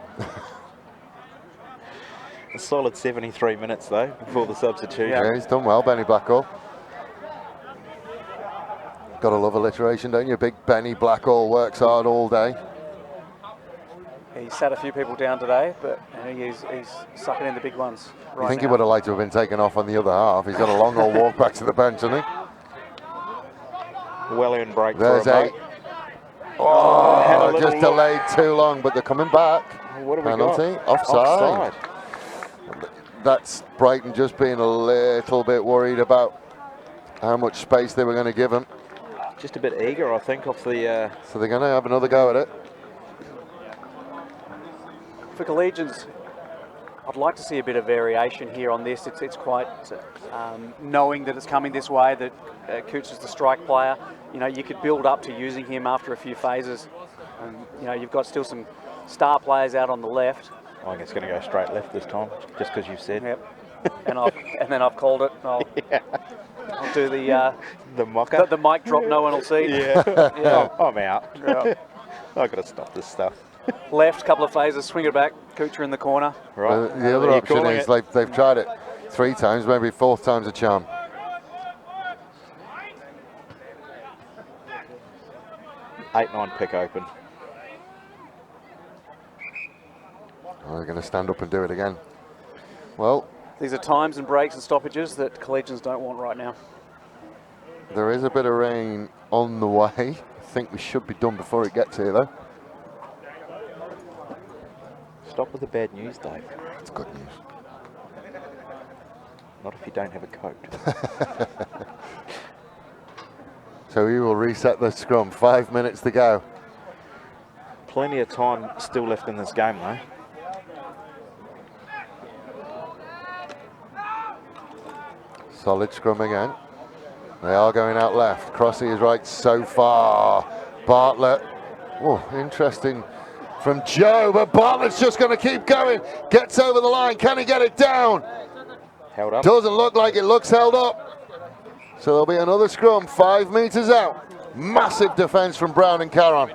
A solid 73 minutes though before the substitution. Yeah, he's done well, Benny Blackwell. Gotta love alliteration, don't you? Big Benny Blackwell works hard all day. He sat a few people down today, but he's sucking in the big ones right I think now. he would have liked to have been taken off on the other half. He's got a long old walk back to the bench, hasn't he? Well earned break There's for a 8. mate. Oh, just delayed too long, but they're coming back. What have we Penalty, got? offside. That's Brighton just being a little bit worried about how much space they were going to give him. Just a bit eager, I think, off the. So they're going to have another go at it. For Collegians, I'd like to see a bit of variation here on this. It's quite knowing that it's coming this way, that Coots is the strike player. You know, you could build up to using him after a few phases. You know, you've got still some star players out on the left. I think it's going to go straight left this time, just because you said. Yep. and then I've called it. I'll do The mocker. the mic drop. No one will see. Yeah. Yeah. I'm out. Yeah. I've got to stop this stuff. Left, couple of phases, swing it back. Coocher in the corner. Right. The other Are you option calling is it? they've tried it 3 times, maybe 4th time's a charm. Eight, 9 pick open. Oh, they're going to stand up and do it again. Well, These are times and breaks and stoppages that Collegians don't want right now. there is a bit of rain on the way. I think we should be done before it gets here, though. Stop with the bad news, Dave. It's good news. Not if you don't have a coat. So we will reset the scrum. 5 minutes to go. Plenty of time still left in this game, though. Solid scrum again. They are going out left. Crossy is right so far. Bartlett. Oh, interesting from Joe, but Bartlett's just going to keep going. Gets over the line. Can he get it down? Held up. Doesn't look like it. Looks held up. So there'll be another scrum 5 meters out. Massive defense from Brown and Caron.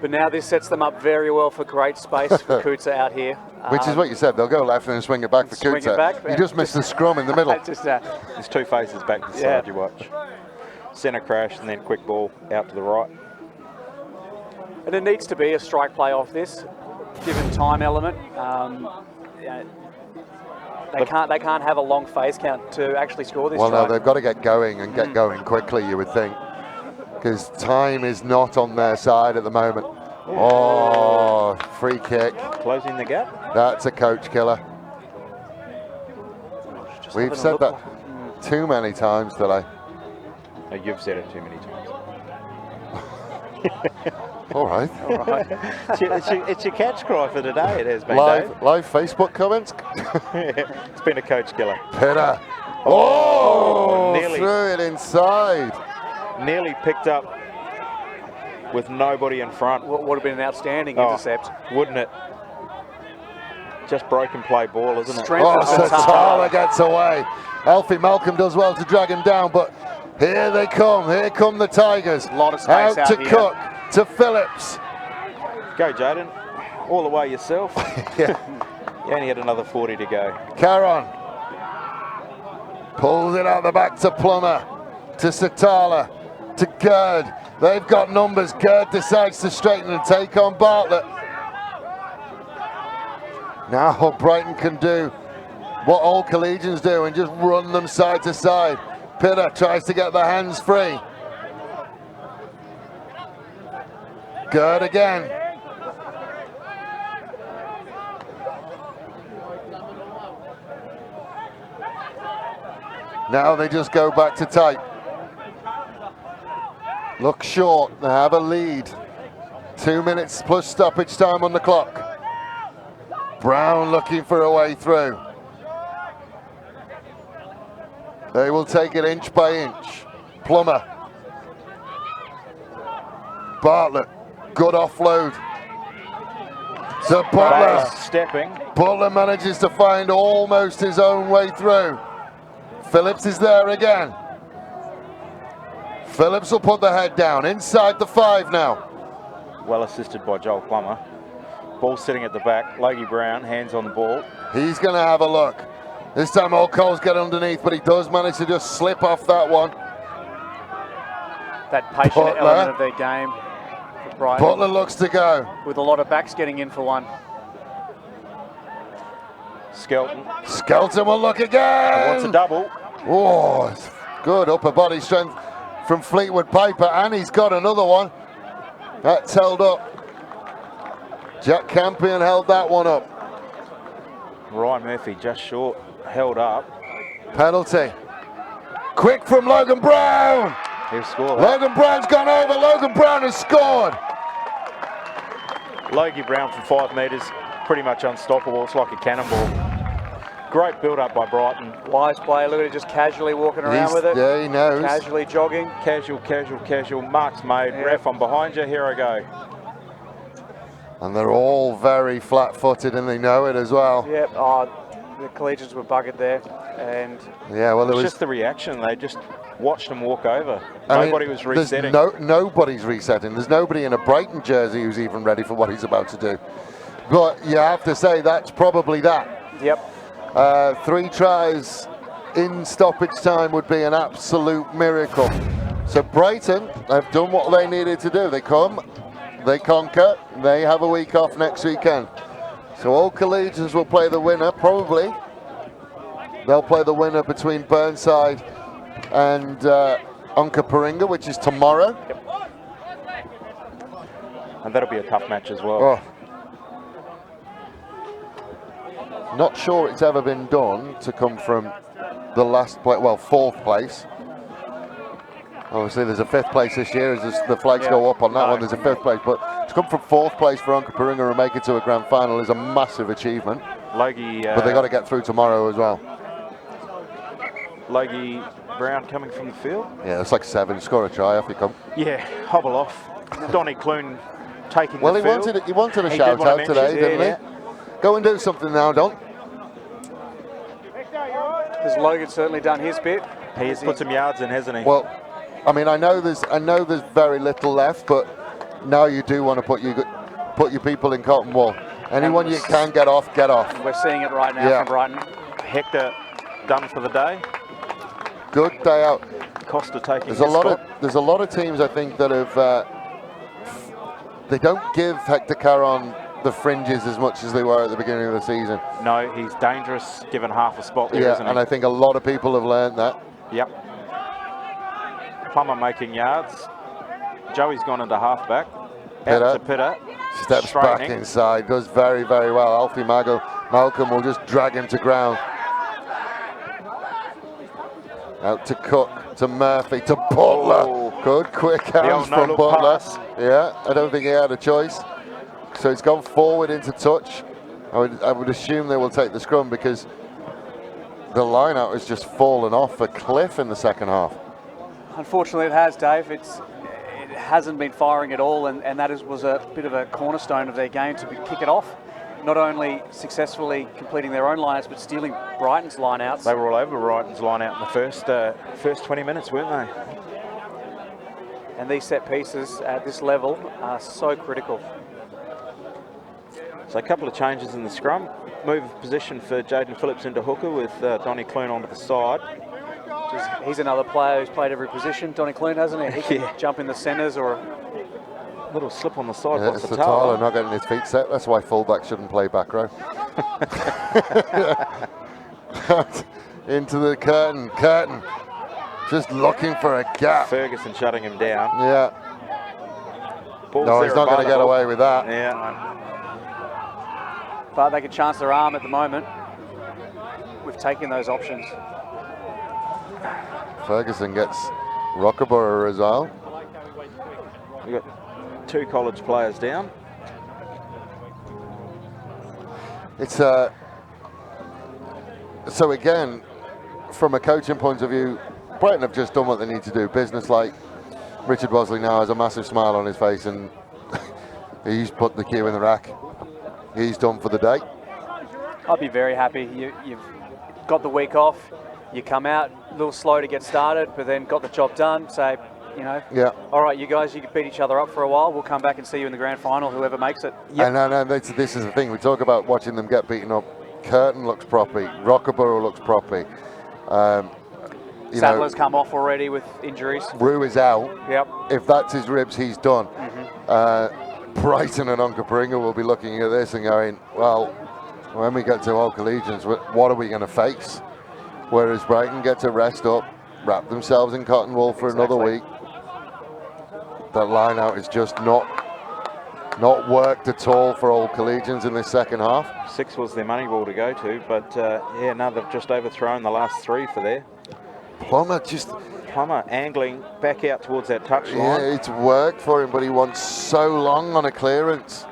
But now this sets them up very well for great space for Kuta out here. Which is what you said, they'll go left and then swing it back for Swing it Kuta. back, You just missed the scrum in the middle. Just, There's two faces back to the side, you watch. Centre crash and then quick ball out to the right. and it needs to be a strike play off this, given time element. Yeah, they can't have a long phase count to actually score this. Well, strike. no, they've got to get going and get going quickly, you would think, because time is not on their side at the moment. Oh, free kick. Closing the gap. That's a coach killer. Just We've having a said look. that too many times today. No, you've said it too many times. All right. All right. It's your catch cry for today. It has been. Live Facebook comments. It's been a coach killer. Pitta. Oh, nearly. threw it inside. Nearly picked up with nobody in front. What would have been an outstanding Oh, intercept. wouldn't it? Just broken play ball, isn't it? Strength Oh, of Satala. Satala gets away. Alfie Malcolm does well to drag him down, but here they come. Here come the Tigers. A lot of space out to here. Cook, to Phillips. Go, Jaden. All the way yourself. Yeah. You only had another 40 to go. Caron pulls it out the back to Plummer, to Satala, to Gerd. They've got numbers. Gerd decides to straighten and take on Bartlett. Now Brighton can do what all Collegians do and just run them side to side. Pitta tries to get the hands free. Gerd again. Now they just go back to tight. Look short, they have a lead. 2 minutes plus stoppage time on the clock. Brown looking for a way through. They will take it inch by inch. Plummer. Bartlett, good offload. So Butler. Stepping. Butler manages to find almost his own way through. Phillips is there again. Phillips will put the head down inside the 5 now. Well assisted by Joel Plummer. Ball sitting at the back. Logie Brown, hands on the ball. He's going to have a look. This time Old Cole's get underneath, but he does manage to just slip off that one. That patient Butler. element of their game for Brighton, Butler looks to go. with a lot of backs getting in for one. Skelton Skelton will look again. wants a double. Oh, it's good upper body strength from Fleetwood Piper, and he's got another one. That's held up. Jack Campion held that one up. Ryan Murphy just short, held up. Penalty. Quick from Logan Brown. He'll score that. Logan Brown's gone over. Logan Brown has scored. Logie Brown from 5 metres, pretty much unstoppable. It's like a cannonball. Great build-up by Brighton. Wise player, look at it, just casually walking around with it. Yeah, he knows. Casually jogging. Casual, casual, casual. Marks made. Yeah. Ref, I'm behind you. Here I go. And they're all very flat-footed, and they know it as well. Yep. Oh, the Collegians were buggered there, and Yeah, well, it It's was. just the reaction. They just watched him walk over. I mean, Nobody was resetting. Nobody's resetting. There's nobody in a Brighton jersey who's even ready for what he's about to do. But you have to say that's probably that. yep. 3 tries in stoppage time would be an absolute miracle. So Brighton have done what they needed to do. They come, they conquer, they have a week off next weekend. So all Collegians will play the winner, probably. They'll play the winner between Burnside and Onkaparinga, which is tomorrow. And that'll be a tough match as well. Oh. Not sure it's ever been done to come from the last place, well, 4th place. Obviously, there's a 5th place this year. As the flags go up on that one, there's a 5th place. But to come from 4th place for Onkaparinga and make it to a grand final is a massive achievement. Logie, But they got to get through tomorrow as well. Logie Brown coming from the field. Yeah, it's like 7. Score a try off you come. Yeah, hobble off. Donny Clune taking Well, the he field. wanted a He shout did wanna out mention today, it, didn't yeah. he? Go and do something now, Don. Has Logan certainly done his bit? He has put some yards in, hasn't he? Well, I mean, I know there's very little left, but now you do want to put your people in cotton wool. Anyone you can get off, get off. We're seeing it right now from Brighton. Hector done for the day. Good day out. Costa taking There's a lot of teams I think that have they don't give Hector Caron the fringes as much as they were at the beginning of the season. No, he's dangerous given half a spot there, isn't he? And I think a lot of people have learned that. Yep. Plummer making yards. Joey's gone into halfback. Out to Pitta. Steps back inside, does very, very well. Alfie Malcolm will just drag him to ground. Out to Cook, to Murphy, to Butler. Oh. Good quick hands from Butler. Pass. Yeah, I don't think he had a choice. So he's gone forward into touch. I would assume they will take the scrum because the line-out has just fallen off a cliff in the second half. Unfortunately, it has, Dave. It hasn't been firing at all, and that was a bit of a cornerstone of their game to kick it off. Not only successfully completing their own lineouts, but stealing Brighton's lineouts. They were all over Brighton's lineout in the first 20 minutes, weren't they? And these set pieces at this level are so critical. So a couple of changes in the scrum. Move of position for Jaden Phillips into hooker with Donnie Clune onto the side. He's another player who's played every position. Donnie Clune, hasn't he? He can jump in the centres or... Little slip on the side. Yeah, it's Fatala not getting his feet set. That's why fullback shouldn't play back row. Into the curtain. Just looking for a gap. Ferguson shutting him down. Yeah. No, he's not going to get away with that. Yeah. But they can chance their arm at the moment. We've taken those options. Ferguson gets Rockaborough as well. We've got 2 college players down. It's so again, from a coaching point of view, Brighton have just done what they need to do. Business-like. Richard Bosley now has a massive smile on his face, and he's put the cue in the rack. He's done for the day. I'd be very happy. You've got the week off. You come out a little slow to get started, but then got the job done. Say, all right, you guys, you can beat each other up for a while. We'll come back and see you in the grand final, whoever makes it. Yep. And this is the thing. We talk about watching them get beaten up. Curtin looks proppy. Rockaborough looks proppy. Sadler's come off already with injuries. Rue is out. Yep. If that's his ribs, he's done. Brighton and Onkaparinga will be looking at this and going, well, when we get to all Collegians, what are we going to face? Whereas Brighton get to rest up, wrap themselves in cotton wool for another week. That line out is just not worked at all for all Collegians in this second half. 6 was their money ball to go to, but now they've just overthrown the last 3 for there. Plummer angling back out towards that touch line. Yeah, it's worked for him, but he wants so long on a clearance.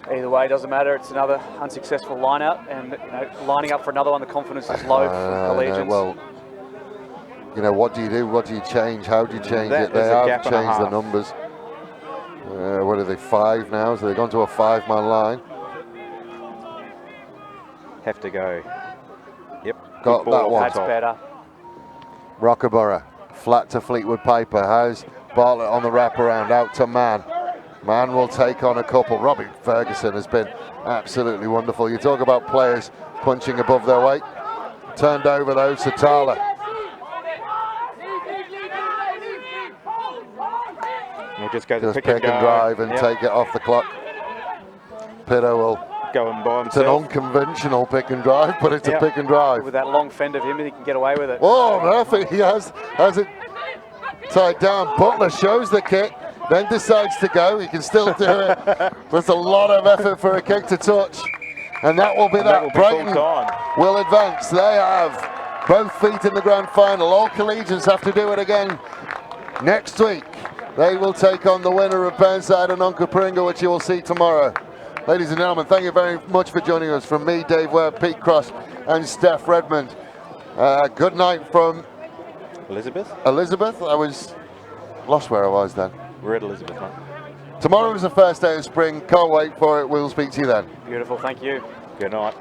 Either way, it doesn't matter. It's another unsuccessful line-out, and lining up for another one, the confidence is low for Collegians. Well, what do you do? What do you change? How do you change it? They have changed the numbers. What are they, 5 now? So they've gone to a 5-man line. Have to go. Yep. Got that one. That's better. Rockaborough, flat to Fleetwood Piper. Has Bartlett on the wraparound, out to Mann. Mann will take on a couple. Robbie Ferguson has been absolutely wonderful. You talk about players punching above their weight. Turned over though, Satala. We'll just go Just pick and drive and take it off the clock. Pitta will go and buy himself. It's an unconventional pick and drive, but it's a pick and drive. With that long fend of him, he can get away with it. Oh, Murphy, he has it tied down. Butler shows the kick, then decides to go. He can still do it. There's a lot of effort for a kick to touch. And that will be that. Brighton will advance. They have both feet in the grand final. All Collegians have to do it again next week. They will take on the winner of Burnside and Onkaparinga, which you will see tomorrow. Ladies and gentlemen, thank you very much for joining us. From me, Dave Webb, Pete Cross, and Steph Redmond. Good night from Elizabeth. I was lost where I was then. We're at Elizabeth, mate. Tomorrow is the first day of spring. Can't wait for it. We'll speak to you then. Beautiful, thank you. Good night.